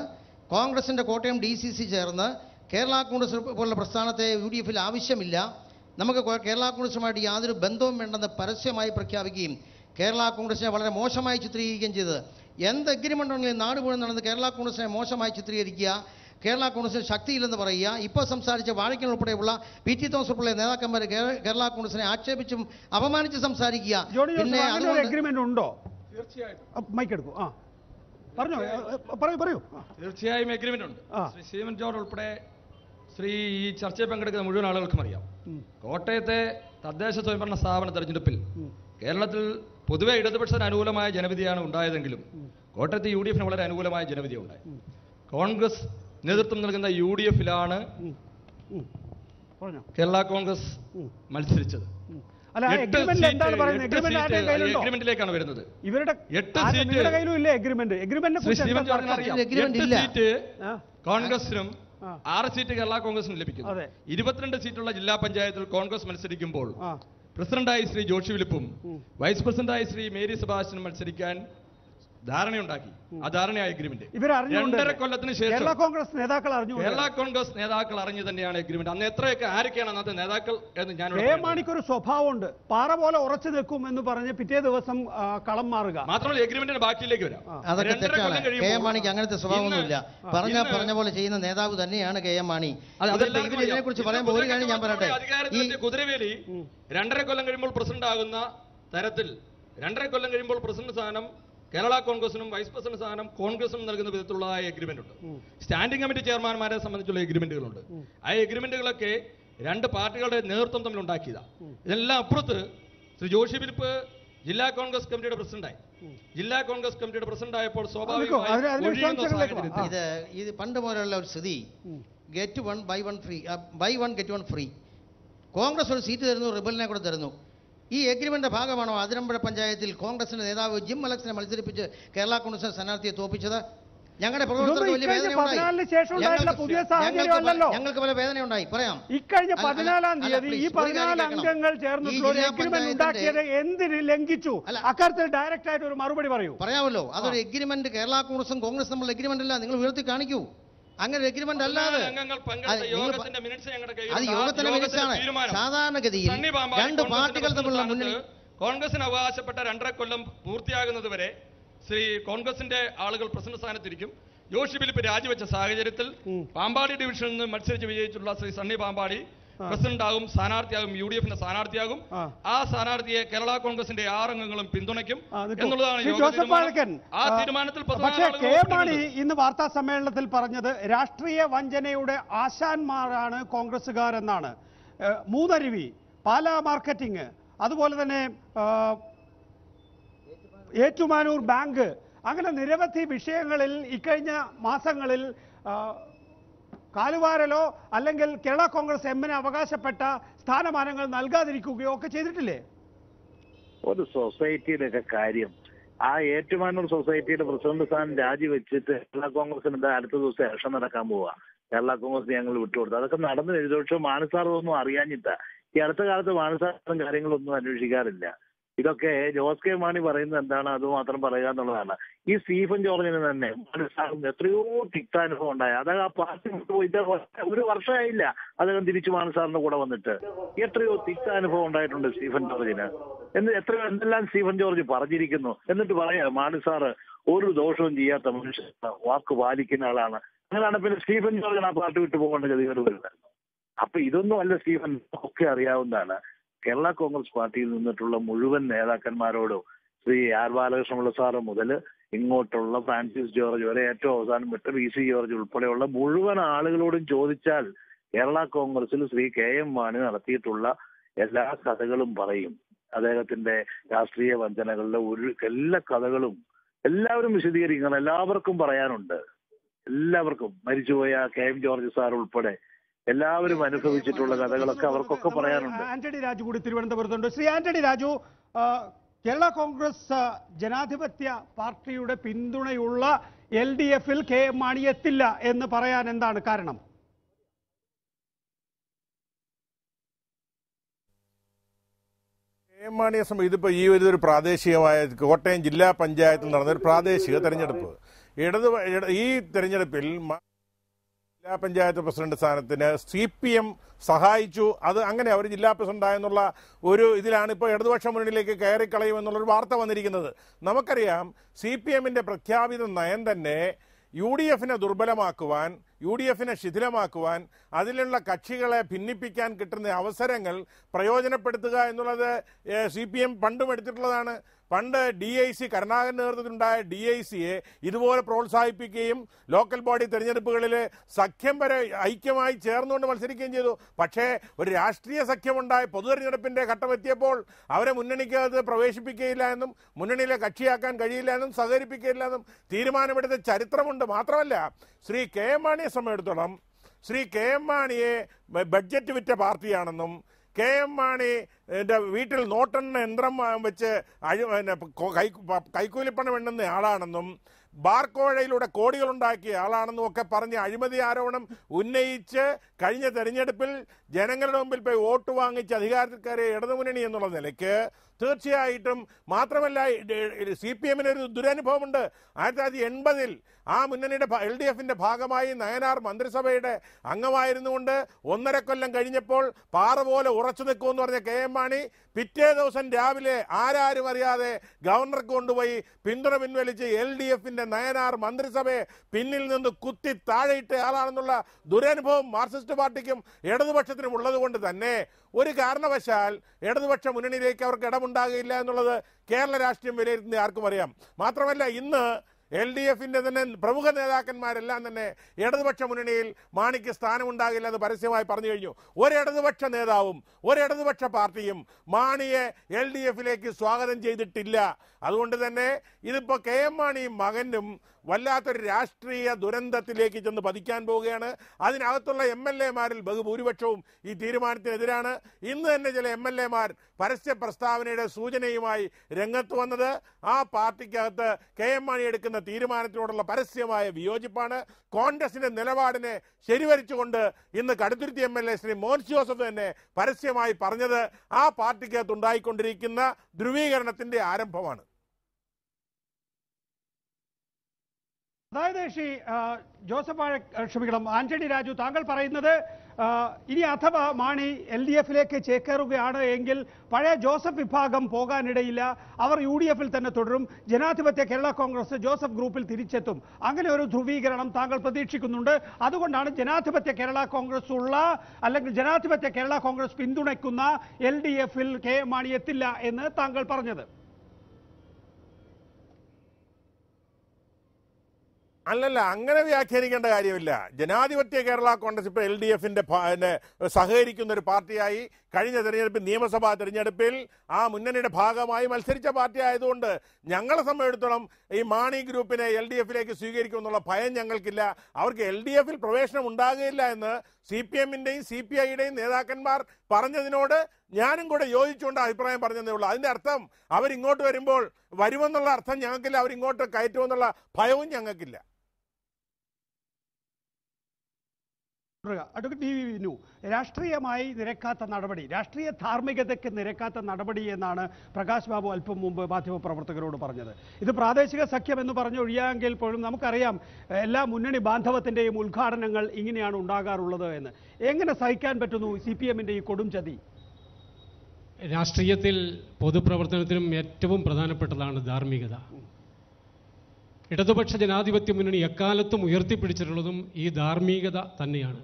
കോൺഗ്രസിൻ്റെ കോട്ടയം DCC ചേർന്ന് കേരള കോൺഗ്രസ് പോലുള്ള പ്രസ്ഥാനത്തെ UDF-ൽ ആവശ്യമില്ല, നമുക്ക് കേരള കോൺഗ്രസുമായിട്ട് യാതൊരു ബന്ധവും വേണ്ടെന്ന് പരസ്യമായി പ്രഖ്യാപിക്കുകയും കേരള കോൺഗ്രസിനെ വളരെ മോശമായി ചിത്രീകരിക്കുകയും ചെയ്തത്. എന്ത് എഗ്രിമെൻ്റ് ഉണ്ടെങ്കിലും നാട് മുഴുവൻ നടന്ന് കേരള കോൺഗ്രസിനെ മോശമായി ചിത്രീകരിക്കുക, കേരള കോൺഗ്രസിന് ശക്തിയില്ലെന്ന് പറയുക. ഇപ്പോൾ സംസാരിച്ച വാഴക്കൻ ഉൾപ്പെടെയുള്ള PT തോമസ് ഉൾപ്പെടെ നേതാക്കന്മാർ കേരള കോൺഗ്രസിനെ ആക്ഷേപിച്ചും അപമാനിച്ച് സംസാരിക്കുക. പിന്നെ എഗ്രിമെന്റ് ഉണ്ടോ? തീർച്ചയായും എഗ്രിമെന്റ് ഉണ്ട്. ശ്രീ സീമൻ ജോർജ് ഉൾപ്പെടെ ഈ ചർച്ചയിൽ പങ്കെടുക്കുന്ന മുഴുവൻ ആളുകൾക്കും അറിയാം. കോട്ടയത്തെ തദ്ദേശ സ്വയംഭരണ സ്ഥാപന തെരഞ്ഞെടുപ്പിൽ കേരളത്തിൽ പൊതുവെ ഇടതുപക്ഷത്തിന് അനുകൂലമായ ജനവിധിയാണ് ഉണ്ടായതെങ്കിലും കോട്ടയത്ത് UDF വളരെ അനുകൂലമായ ജനവിധി ഉണ്ടായി. കോൺഗ്രസ് നേതൃത്വം നൽകുന്ന UDF-ലാണ് കേരള കോൺഗ്രസ് മത്സരിച്ചത്. എഗ്രിമെന്റിലേക്കാണ് വരുന്നത്. ഇവരുടെ 8 സീറ്റ് കോൺഗ്രസിനും 6 സീറ്റ് കേരള കോൺഗ്രസിനും ലഭിക്കുന്നു. 22 സീറ്റുള്ള ജില്ലാ പഞ്ചായത്തിൽ കോൺഗ്രസ് മത്സരിക്കുമ്പോൾ പ്രസിഡന്റായി ശ്രീ ജോഷി ഫിലിപ്പും വൈസ് പ്രസിഡന്റായി ശ്രീ മേരി സെബാസ്റ്റ്യനും മത്സരിക്കാൻ ധാരണയുണ്ടാക്കി. ആ ധാരണയായ എഗ്രിമെന്റ് 2.5 കൊല്ലത്തിന് ശേഷം കേരള കോൺഗ്രസ് നേതാക്കൾ അറിഞ്ഞു തന്നെയാണ് എഗ്രിമെന്റ്. അന്ന് എത്രയൊക്കെ ആരൊക്കെയാണ് അന്നത്തെ നേതാക്കൾ എന്ന് ഞാൻ മാണിക്കൊരു സ്വഭാവമുണ്ട്. പാറ പോലെ ഉറച്ചു നിൽക്കും എന്ന് പറഞ്ഞ് പിറ്റേ ദിവസം കളം മാറുക. മാത്രമല്ല എഗ്രിമെന്റിന് ബാക്കിയിലേക്ക് വരാം. അതൊക്കെ തെറ്റാണ്. KM മാണിക്ക് അങ്ങനത്തെ സ്വഭാവമൊന്നുമില്ല. പറഞ്ഞ പോലെ ചെയ്യുന്ന നേതാവ് തന്നെയാണ് KM മാണി. ഇതിനെ കുറിച്ച് പറയുമ്പോൾ ഒരു കാര്യം ഞാൻ പറയട്ടെ. ഈ കുതിരവേലി 2.5 കൊല്ലം കഴിയുമ്പോൾ പ്രസിഡന്റ് ആകുന്ന തരത്തിൽ 2.5 കൊല്ലം കഴിയുമ്പോൾ പ്രസിഡന്റ് സ്ഥാനം കേരള കോൺഗ്രസിനും വൈസ് പ്രസിഡന്റ് സ്ഥാനം കോൺഗ്രസിനും നൽകുന്ന വിധത്തിലുള്ള എഗ്രിമെന്റ് ഉണ്ട്. സ്റ്റാൻഡിംഗ് കമ്മിറ്റി ചെയർമാൻമാരെ സംബന്ധിച്ചുള്ള എഗ്രിമെന്റുകളുണ്ട്. ആ എഗ്രിമെന്റുകളൊക്കെ 2 പാർട്ടികളുടെ നേതൃത്വം തമ്മിൽ ഉണ്ടാക്കിയതാണ്. ഇതെല്ലാം അപ്പുറത്ത് ശ്രീ ജോഷി ഫിലിപ്പ് ജില്ലാ കോൺഗ്രസ് കമ്മിറ്റിയുടെ പ്രസിഡന്റായി. ജില്ലാ കോൺഗ്രസ് കമ്മിറ്റിയുടെ പ്രസിഡന്റ് ആയപ്പോൾ സ്വാഭാവികമായി ഇത് പണ്ട് പോലെയുള്ള ഒരു സ്ഥിതി, get 1 buy 1 free, buy 1 get 1 free. Congress ഒരു സീറ്റ് തരുന്നു, റിബലിനെ കൂടെ തരുന്നു. ഈ എഗ്രിമെന്റിന്റെ ഭാഗമാണോ അതിരമ്പുഴ പഞ്ചായത്തിൽ കോൺഗ്രസിന്റെ നേതാവ് ജിം അലക്സിനെ മത്സരിപ്പിച്ച് കേരള കോൺഗ്രസ് സ്ഥാനാർത്ഥിയെ തോപ്പിച്ചത്? ഞങ്ങളുടെ പ്രവർത്തകർക്ക് വലിയ വേദന ഉണ്ടായി. ഞങ്ങൾക്ക് പല വേദന ഉണ്ടായി. പറയാം. ഇക്കഴിഞ്ഞ 14-ാം തീയതി ഈ 14 അംഗങ്ങൾ ചേർന്നിട്ടുള്ള എഗ്രിമെന്റ് ഉണ്ടാക്കിയത് എന്തിന് ലംഘിച്ചു? അക്കാര്യത്തിൽ ഡയറക്റ്റ് ആയിട്ട് ഒരു മറുപടി പറയൂ. പറയാമല്ലോ. അതൊരു എഗ്രിമെന്റ് കേരള കോൺഗ്രസും കോൺഗ്രസ് തമ്മിലുള്ള എഗ്രിമെന്റ് അല്ല. നിങ്ങൾ ഉയർത്തി കാണിക്കൂ. അങ്ങനെ എഗ്രിമെന്റ് അല്ലാതെ അത് യോഗത്തിന്റെ മിനിറ്റ്സാണ്. സാധാരണഗതിയിൽ 2 പാർട്ടികൾ തമ്മിലുള്ള മുന്നണി കോൺഗ്രസിന് അവകാശപ്പെട്ട 2.5 കൊല്ലം പൂർത്തിയാകുന്നത് വരെ ശ്രീ കോൺഗ്രസിന്റെ ആളുകൾ പ്രസിഡന്റ് സ്ഥാനത്തിരിക്കും. ജോഷി ഫിലിപ്പ് രാജിവെച്ച സാഹചര്യത്തിൽ പാമ്പാടി ഡിവിഷനിൽ നിന്ന് മത്സരിച്ച് വിജയിച്ചിട്ടുള്ള ശ്രീ സണ്ണി പാമ്പാടി പ്രസിഡന്റ് ആകും, സ്ഥാനാർത്ഥിയാകും, UDF-ന്റെ സ്ഥാനാർത്ഥിയാകും. ആ സ്ഥാനാർത്ഥിയെ കേരള കോൺഗ്രസിന്റെ 6 അംഗങ്ങളും പിന്തുണയ്ക്കും എന്നുള്ളതാണ് ആ തീരുമാനത്തിൽ. പക്ഷേ KM മാണി ഇന്ന് വാർത്താ സമ്മേളനത്തിൽ പറഞ്ഞത് രാഷ്ട്രീയ വഞ്ചനയുടെ ആശാന്മാരാണ് കോൺഗ്രസുകാർ എന്നാണ്. മൂന്നരുവി, പാലാ മാർക്കറ്റിംഗ്, അതുപോലെ തന്നെ ഏറ്റുമാനൂർ ബാങ്ക്, അങ്ങനെ നിരവധി വിഷയങ്ങളിൽ ഇക്കഴിഞ്ഞ മാസങ്ങളിൽ കാലുവാരലോ അല്ലെങ്കിൽ കേരള കോൺഗ്രസ് എമ്മിന് അവകാശപ്പെട്ട സ്ഥാനമാനങ്ങൾ നൽകാതിരിക്കുകയോ ഒക്കെ ചെയ്തിട്ടില്ലേ? ഒരു സൊസൈറ്റിയുടെ കാര്യം, ആ ഏറ്റുമാനൂർ സൊസൈറ്റിയുടെ പ്രസിഡന്റ് സ്ഥാനം രാജിവെച്ചിട്ട് കേരള കോൺഗ്രസിന് എന്താ അടുത്ത ദിവസം ഇലക്ഷൻ നടക്കാൻ പോവാ? കേരള കോൺഗ്രസ് ഞങ്ങൾ വിട്ടുകൊടുത്തു. അതൊക്കെ നടന്നു കഴിഞ്ഞു. പക്ഷെ മാനസാറൊന്നും അറിയാഞ്ഞിട്ടാ. ഈ അടുത്ത കാലത്ത് മാനസാറും കാര്യങ്ങളൊന്നും അന്വേഷിക്കാറില്ല. ഇതൊക്കെ ജോസ് കെ മാണി പറയുന്നത് എന്താണ് അത് മാത്രം പറയുക എന്നുള്ളതാണ്. ഈ സ്റ്റീഫൻ ജോർജിന് തന്നെ മാനസാറും എത്രയോ തിക്താനുഭവം ഉണ്ടായി. അത് ആ പാർട്ടി വിട്ടുപോയിട്ട് 1 വർഷമായില്ല അദ്ദേഹം തിരിച്ചു മാനസാറിന്റെ കൂടെ വന്നിട്ട്. എത്രയോ തിക്താനുഭവം ഉണ്ടായിട്ടുണ്ട് സ്റ്റീഫൻ ജോർജിന്. എന്തെല്ലാം സ്റ്റീഫൻ ജോർജ് പറഞ്ഞിരിക്കുന്നു. എന്നിട്ട് പറയാ മാനസാറ് ഒരു ദോഷവും ചെയ്യാത്ത മനുഷ്യൻ, വാക്ക് പാലിക്കുന്ന ആളാണ്. അങ്ങനെയാണ് പിന്നെ സ്റ്റീഫൻ ജോർജിന് ആ പാർട്ടി വിട്ടു പോകേണ്ട ഗതികേട് വരുന്നത്. അപ്പൊ ഇതൊന്നും അല്ല സ്റ്റീഫൻ ഒക്കെ അറിയാവുന്നതാണ്. കേരള കോൺഗ്രസ് പാർട്ടിയിൽ നിന്നിട്ടുള്ള മുഴുവൻ നേതാക്കന്മാരോടും ശ്രീ ആർ ബാലകൃഷ്ണപിള്ള സാറ് മുതൽ ഇങ്ങോട്ടുള്ള ഫ്രാൻസിസ് ജോർജ് വരെ ഏറ്റവും അവസാനം വിട്ട് PC ജോർജ് ഉൾപ്പെടെയുള്ള മുഴുവൻ ആളുകളോടും ചോദിച്ചാൽ കേരള കോൺഗ്രസിൽ ശ്രീ KM മാണി നടത്തിയിട്ടുള്ള എല്ലാ കഥകളും പറയും. അദ്ദേഹത്തിന്റെ രാഷ്ട്രീയ വഞ്ചനകളുടെ എല്ലാ കഥകളും എല്ലാവരും വിശദീകരിക്കണം. എല്ലാവർക്കും പറയാനുണ്ട്. എല്ലാവർക്കും മരിച്ചുപോയ KM ജോർജ് സാർ ഉൾപ്പെടെ എല്ലാവരും അനുഭവിച്ചിട്ടുള്ള കഥകളൊക്കെ അവർക്കൊക്കെ പറയാനുണ്ട്. ആന്റണി രാജു കൂടി തിരുവനന്തപുരത്തുണ്ട്. ശ്രീ ആന്റണി രാജു, കേരള കോൺഗ്രസ് ജനാധിപത്യ പാർട്ടിയുടെ പിന്തുണയുള്ള LDF-ൽ KM മാണി എത്തില്ല എന്ന് പറയാൻ എന്താണ് കാരണം? KM മാണിയെ സംബന്ധിച്ച് ഇതിപ്പോൾ ഈ ഒരു പ്രാദേശികമായ കോട്ടയം ജില്ലാ പഞ്ചായത്തിൽ നടന്നൊരു പ്രാദേശിക തെരഞ്ഞെടുപ്പ്. ഈ തെരഞ്ഞെടുപ്പിൽ ജില്ലാ പഞ്ചായത്ത് പ്രസിഡന്റ് സ്ഥാനത്തിന് CPM സഹായിച്ചു. അത് അങ്ങനെ അവർ ജില്ലാ പ്രസിഡന്റായെന്നുള്ള ഒരു ഇതിലാണ് ഇപ്പോൾ ഇടതുപക്ഷ മുന്നണിയിലേക്ക് കയറിക്കളയുമെന്നുള്ളൊരു വാർത്ത വന്നിരിക്കുന്നത്. നമുക്കറിയാം CPM-ന്റെ പ്രഖ്യാപിത നയം തന്നെ UDF-നെ ദുർബലമാക്കുവാൻ, UDF-നെ ശിഥിലമാക്കുവാൻ, അതിലുള്ള കക്ഷികളെ ഭിന്നിപ്പിക്കാൻ കിട്ടുന്ന അവസരങ്ങൾ പ്രയോജനപ്പെടുത്തുക എന്നുള്ളത് CPM പണ്ടും എടുത്തിട്ടുള്ളതാണ്. പണ്ട് DIC കരുണാകരൻ നേതൃത്വത്തിലുണ്ടായ DICയെ ഇതുപോലെ പ്രോത്സാഹിപ്പിക്കുകയും ലോക്കൽ ബോഡി തെരഞ്ഞെടുപ്പുകളിൽ സഖ്യം വരെ ഐക്യമായി ചേർന്നുകൊണ്ട് മത്സരിക്കുകയും ചെയ്തു. പക്ഷേ ഒരു രാഷ്ട്രീയ സഖ്യമുണ്ടായ പൊതു തെരഞ്ഞെടുപ്പിന്റെ ഘട്ടമെത്തിയപ്പോൾ അവരെ മുന്നണിക്കകത്ത് പ്രവേശിപ്പിക്കുകയില്ല എന്നും മുന്നണിയിലെ കക്ഷിയാക്കാൻ കഴിയില്ല എന്നും സഹകരിപ്പിക്കുകയില്ല എന്നും തീരുമാനമെടുത്ത ചരിത്രമുണ്ട്. മാത്രമല്ല ശ്രീ KM മാണിയെ സംബന്ധിച്ചിടത്തോളം ശ്രീ KM മാണിയെ ബഡ്ജറ്റ് വിറ്റ പാർട്ടിയാണെന്നും KM മാണി വീട്ടിൽ നോട്ടെണ്ണ യന്ത്രം വെച്ച് കൈക്കൂലിപ്പണം എണ്ണുന്ന ആളാണെന്നും ബാർക്കോഴയിലൂടെ കോടികളുണ്ടാക്കിയ ആളാണെന്നും ഒക്കെ പറഞ്ഞ് അഴിമതി ആരോപണം ഉന്നയിച്ച് കഴിഞ്ഞ തെരഞ്ഞെടുപ്പിൽ ജനങ്ങളുടെ മുമ്പിൽ പോയി വോട്ട് വാങ്ങിച്ച് അധികാരക്കാരെ ഇടതുമുന്നണി എന്നുള്ള നിലയ്ക്ക് തീർച്ചയായിട്ടും മാത്രമല്ല CPM ഒരു ദുരനുഭവമുണ്ട്. 1980 ആ മുന്നണിയുടെ LDFന്റെ ഭാഗമായി നയനാർ മന്ത്രിസഭയുടെ അംഗമായിരുന്നുകൊണ്ട് 1.5 കൊല്ലം കഴിഞ്ഞപ്പോൾ പാറ പോലെ ഉറച്ചു നിൽക്കുമെന്ന് പറഞ്ഞ KM മാണി പിറ്റേ ദിവസം രാവിലെ ആരാരും അറിയാതെ ഗവർണർക്ക് കൊണ്ടുപോയി പിന്തുണ പിൻവലിച്ച് LDFന്റെ നയനാർ മന്ത്രിസഭയെ പിന്നിൽ നിന്ന് കുത്തി താഴെയിട്ട ആളാണെന്നുള്ള ദുരനുഭവം മാർക്സിസ്റ്റ് പാർട്ടിക്കും ഇടതുപക്ഷത്തിനും ഉള്ളത് കൊണ്ട് തന്നെ ഒരു കാരണവശാൽ ഇടതുപക്ഷ മുന്നണിയിലേക്ക് അവർക്ക് ഇടമുണ്ടാകില്ല എന്നുള്ളത് കേരള രാഷ്ട്രീയം വിലയിരുത്തുന്ന ആർക്കും അറിയാം. മാത്രമല്ല ഇന്ന് LDFന്റെ തന്നെ പ്രമുഖ നേതാക്കന്മാരെല്ലാം തന്നെ ഇടതുപക്ഷ മുന്നണിയിൽ മാണിക്ക് സ്ഥാനമുണ്ടാകില്ല എന്ന് പരസ്യമായി പറഞ്ഞു കഴിഞ്ഞു. ഒരിടതുപക്ഷ നേതാവും ഒരിടതുപക്ഷ പാർട്ടിയും മാണിയെ LDFലേക്ക് സ്വാഗതം ചെയ്തിട്ടില്ല. അതുകൊണ്ട് തന്നെ ഇതിപ്പോൾ KM മാണിയും മകനും വല്ലാത്തൊരു രാഷ്ട്രീയ ദുരന്തത്തിലേക്ക് ചെന്ന് പതിക്കാൻ പോവുകയാണ്. അതിനകത്തുള്ള MLA മാരിൽ ബഹുഭൂരിപക്ഷവും ഈ തീരുമാനത്തിനെതിരാണ്. ഇന്ന് തന്നെ ചില MLA മാർ പരസ്യ പ്രസ്താവനയുടെ സൂചനയുമായി രംഗത്ത് വന്നത് ആ പാർട്ടിക്കകത്ത് KM മാണി എടുക്കുന്ന തീരുമാനത്തിനോടുള്ള പരസ്യമായ വിയോജിപ്പാണ്. കോൺഗ്രസിന്റെ നിലപാടിനെ ശരിവരിച്ചുകൊണ്ട് ഇന്ന് കടുത്തുരുത്തി MLA ശ്രീ മോൻസ് ജോസഫ് തന്നെ പരസ്യമായി പറഞ്ഞത് ആ പാർട്ടിക്കകത്ത് ഉണ്ടായിക്കൊണ്ടിരിക്കുന്ന ധ്രുവീകരണത്തിന്റെ ആരംഭമാണ്. അതായത് ശ്രീ ജോസഫ് ക്ഷമിക്കണം ആന്റണി രാജു, താങ്കൾ പറയുന്നത് ഇനി അഥവാ മാണി LDFലേക്ക് ചേക്കേറുകയാണ് എങ്കിൽ പഴയ ജോസഫ് വിഭാഗം പോകാനിടയില്ല, അവർ UDFൽ തന്നെ തുടരും, ജനാധിപത്യ കേരള കോൺഗ്രസ് ജോസഫ് ഗ്രൂപ്പിൽ തിരിച്ചെത്തും. അങ്ങനെ ഒരു ധ്രുവീകരണം താങ്കൾ പ്രതീക്ഷിക്കുന്നുണ്ട്. അതുകൊണ്ടാണ് ജനാധിപത്യ കേരള കോൺഗ്രസ് ഉള്ള അല്ലെങ്കിൽ ജനാധിപത്യ കേരള കോൺഗ്രസ് പിന്തുണയ്ക്കുന്ന LDFൽ KM മാണി എത്തില്ല എന്ന് താങ്കൾ പറഞ്ഞത്. അല്ലല്ല, അങ്ങനെ വ്യാഖ്യാനിക്കേണ്ട കാര്യമില്ല. ജനാധിപത്യ കേരള കോൺഗ്രസ് ഇപ്പോൾ LDFന്റെ സഹകരിക്കുന്ന ഒരു പാർട്ടിയായി കഴിഞ്ഞ തെരഞ്ഞെടുപ്പിൽ നിയമസഭാ തെരഞ്ഞെടുപ്പിൽ ആ മുന്നണിയുടെ ഭാഗമായി മത്സരിച്ച പാർട്ടി ആയതുകൊണ്ട് ഞങ്ങളെ സംബന്ധിച്ചിടത്തോളം ഈ മാണി ഗ്രൂപ്പിനെ LDFലേക്ക് സ്വീകരിക്കുമെന്നുള്ള ഭയം ഞങ്ങൾക്കില്ല. അവർക്ക് LDFൽ പ്രവേശനം ഉണ്ടാകുകയില്ല എന്ന് CPMന്റെയും CPIയുടെയും നേതാക്കന്മാർ പറഞ്ഞതിനോട് ഞാനും കൂടെ യോജിച്ചുകൊണ്ട് അഭിപ്രായം പറഞ്ഞതേ ഉള്ളൂ. അതിന്റെ അർത്ഥം അവരിങ്ങോട്ട് വരുമ്പോൾ വരുമെന്നുള്ള അർത്ഥം ഞങ്ങൾക്കില്ല, അവരിങ്ങോട്ട് കയറ്റുമെന്നുള്ള ഭയവും ഞങ്ങൾക്കില്ല. അഡ്വക്കേറ്റ് DV വിനു, രാഷ്ട്രീയമായി നിരക്കാത്ത നടപടി, രാഷ്ട്രീയ ധാർമ്മികതയ്ക്ക് നിരക്കാത്ത നടപടി എന്നാണ് പ്രകാശ് ബാബു അല്പം മുമ്പ് മാധ്യമപ്രവർത്തകരോട് പറഞ്ഞത്. ഇത് പ്രാദേശിക സഖ്യം എന്ന് പറഞ്ഞൊഴിയാമെങ്കിൽ പോലും നമുക്കറിയാം എല്ലാ മുന്നണി ബാന്ധവത്തിൻ്റെയും ഉദ്ഘാടനങ്ങൾ ഇങ്ങനെയാണ് ഉണ്ടാകാറുള്ളത് എന്ന്. എങ്ങനെ സഹിക്കാൻ പറ്റുന്നു CPMന്റെ ഈ കൊടും ചതി? രാഷ്ട്രീയത്തിൽ പൊതുപ്രവർത്തനത്തിനും ഏറ്റവും പ്രധാനപ്പെട്ടതാണ് ധാർമ്മികത. ഇടതുപക്ഷ ജനാധിപത്യ മുന്നണി എക്കാലത്തും ഉയർത്തിപ്പിടിച്ചിട്ടുള്ളതും ഈ ധാർമ്മികത തന്നെയാണ്.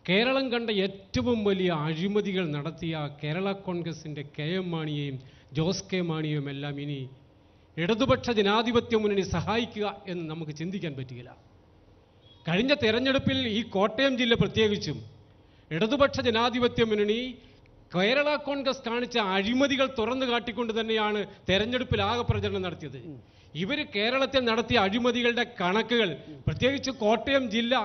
കേരളം കണ്ട ഏറ്റവും വലിയ അഴിമതികൾ നടത്തിയ കേരള കോൺഗ്രസിൻ്റെ KM മാണിയെയും ജോസ് കെ മാണിയെയും എല്ലാം ഇനി ഇടതുപക്ഷ ജനാധിപത്യ മുന്നണി സഹായിക്കുക എന്ന് നമുക്ക് ചിന്തിക്കാൻ പറ്റുകയില്ല. കഴിഞ്ഞ തെരഞ്ഞെടുപ്പിൽ ഈ കോട്ടയം ജില്ല പ്രത്യേകിച്ചും ഇടതുപക്ഷ ജനാധിപത്യ മുന്നണി കേരള കോൺഗ്രസ് കാണിച്ച അഴിമതികൾ തുറന്നു കാട്ടിക്കൊണ്ട് തന്നെയാണ് തെരഞ്ഞെടുപ്പിൽ ആകെ പ്രചരണം നടത്തിയത്. ഇവർ കേരളത്തിൽ നടത്തിയ അഴിമതികളുടെ കണക്കുകൾ, പ്രത്യേകിച്ച് കോട്ടയം ജില്ല,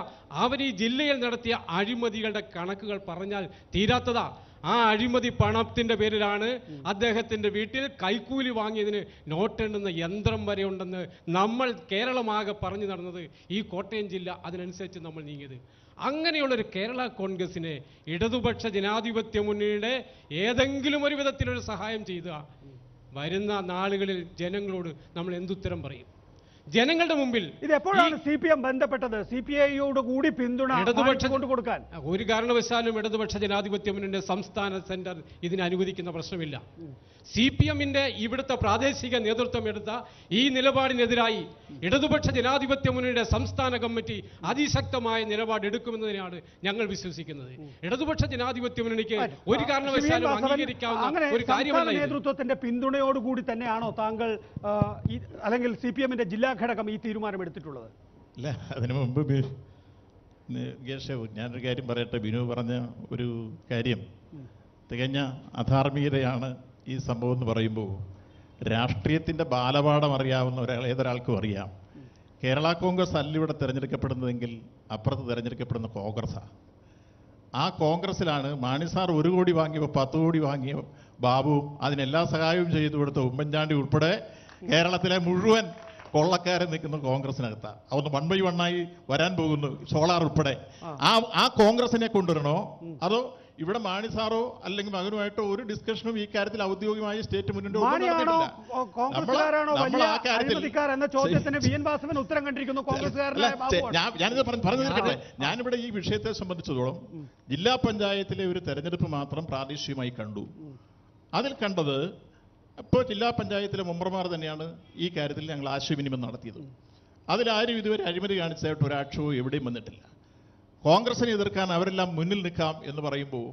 അവർ ഈ ജില്ലയിൽ നടത്തിയ അഴിമതികളുടെ കണക്കുകൾ പറഞ്ഞാൽ തീരാത്തതാ. ആ അഴിമതി പണത്തിന്റെ പേരിലാണ് അദ്ദേഹത്തിന്റെ വീട്ടിൽ കൈക്കൂലി വാങ്ങിയതിന് നോട്ടെണ്ണുന്ന യന്ത്രം വരെ ഉണ്ടെന്ന് നമ്മൾ കേരളമാകെ പറഞ്ഞു നടന്നത്. ഈ കോട്ടയം ജില്ല അതിനനുസരിച്ച് നമ്മൾ നീങ്ങിയത്. അങ്ങനെയുള്ളൊരു കേരള കോൺഗ്രസിനെ ഇടതുപക്ഷ ജനാധിപത്യ മുന്നണിയുടെ ഏതെങ്കിലും ഒരു വിധത്തിലൊരു സഹായം ചെയ്ത വരുന്ന നാളുകളിൽ ജനങ്ങളോട് നമ്മൾ എന്തുത്തരം പറയും? ജനങ്ങളുടെ മുമ്പിൽ ഇത് എപ്പോഴാണ് CPM ബന്ധപ്പെട്ടത്? CPIയോട് കൂടി പിന്തുണ കൊണ്ട് കൊടുക്കാൻ ഒരു കാരണവശാലും ഇടതുപക്ഷ ജനാധിപത്യ മുന്നണിയുടെ സംസ്ഥാന സെന്റർ ഇതിന് അനുവദിക്കുന്ന പ്രശ്നമില്ല. CPMന്റെ ഇവിടുത്തെ പ്രാദേശിക നേതൃത്വം എടുത്ത ഈ നിലപാടിനെതിരായി ഇടതുപക്ഷ ജനാധിപത്യ മുന്നണിയുടെ സംസ്ഥാന കമ്മിറ്റി അതിശക്തമായ നിലപാട് എടുക്കുമെന്നതിനാണ് ഞങ്ങൾ വിശ്വസിക്കുന്നത്. ഇടതുപക്ഷ ജനാധിപത്യ മുന്നണിക്ക് ഒരു കാരണവശാലും അംഗീകരിക്കാവുന്ന ഒരു കാര്യമല്ല. നേതൃത്വത്തിന്റെ പിന്തുണയോടുകൂടി തന്നെയാണോ താങ്കൾ അല്ലെങ്കിൽ CPMന്റെ ജില്ലാ ഘടകം ഈ തീരുമാനമെടുത്തിട്ടുള്ളത്? ഇല്ല, അതിനു മുമ്പ് ഞാനൊരു കാര്യം പറയട്ടെ. ബിനു പറഞ്ഞ ഒരു കാര്യം തികഞ്ഞ അധാർമികതയാണ് ഈ സംഭവം എന്ന് പറയുമ്പോൾ, രാഷ്ട്രീയത്തിൻ്റെ ബാലപാഠം അറിയാവുന്ന ഏതൊരാൾക്കും അറിയാം. കേരള കോൺഗ്രസ് അല്ല ഇവിടെ തിരഞ്ഞെടുക്കപ്പെടുന്നതെങ്കിൽ അപ്പുറത്ത് തിരഞ്ഞെടുക്കപ്പെടുന്ന കോൺഗ്രസ്സാണ്. ആ കോൺഗ്രസ്സിലാണ് മാണി സാർ 1 കോടി വാങ്ങിയപ്പോൾ 10 കോടി വാങ്ങിയ ബാബുവും അതിനെല്ലാ സഹായവും ചെയ്തു കൊടുത്ത ഉമ്മൻചാണ്ടി ഉൾപ്പെടെ കേരളത്തിലെ മുഴുവൻ കൊള്ളക്കാരൻ നിൽക്കുന്ന കോൺഗ്രസിനകത്താണ്. അതൊന്ന് 1 by 1 വരാൻ പോകുന്നു, സോളാർ ഉൾപ്പെടെ. ആ കോൺഗ്രസിനെ കൊണ്ടുവരണോ അതോ ഇവിടെ മാണി സാറോ അല്ലെങ്കിൽ മകനുമായിട്ടോ ഒരു ഡിസ്കഷനും ഈ കാര്യത്തിൽ ഔദ്യോഗികമായി സ്റ്റേറ്റ് മുന്നോട്ട് ഞാനിത് പറഞ്ഞു തീർക്കട്ടെ. ഞാനിവിടെ ഈ വിഷയത്തെ സംബന്ധിച്ചിടത്തോളം ജില്ലാ പഞ്ചായത്തിലെ ഒരു തെരഞ്ഞെടുപ്പ് മാത്രം പ്രാദേശികമായി കണ്ടു. അതിൽ കണ്ടത് ഇപ്പോൾ ജില്ലാ പഞ്ചായത്തിലെ മെമ്പർമാർ തന്നെയാണ് ഈ കാര്യത്തിൽ ഞങ്ങൾ ആശയവിനിമയം നടത്തിയത്. അതിലാരും ഇതുവരെ അഴിമതി കാണിച്ചതായിട്ട് ഒരാക്ഷേപവും എവിടെയും വന്നിട്ടില്ല. കോൺഗ്രസിനെ എതിർക്കാൻ അവരെല്ലാം മുന്നിൽ നിൽക്കാം എന്ന് പറയുമ്പോൾ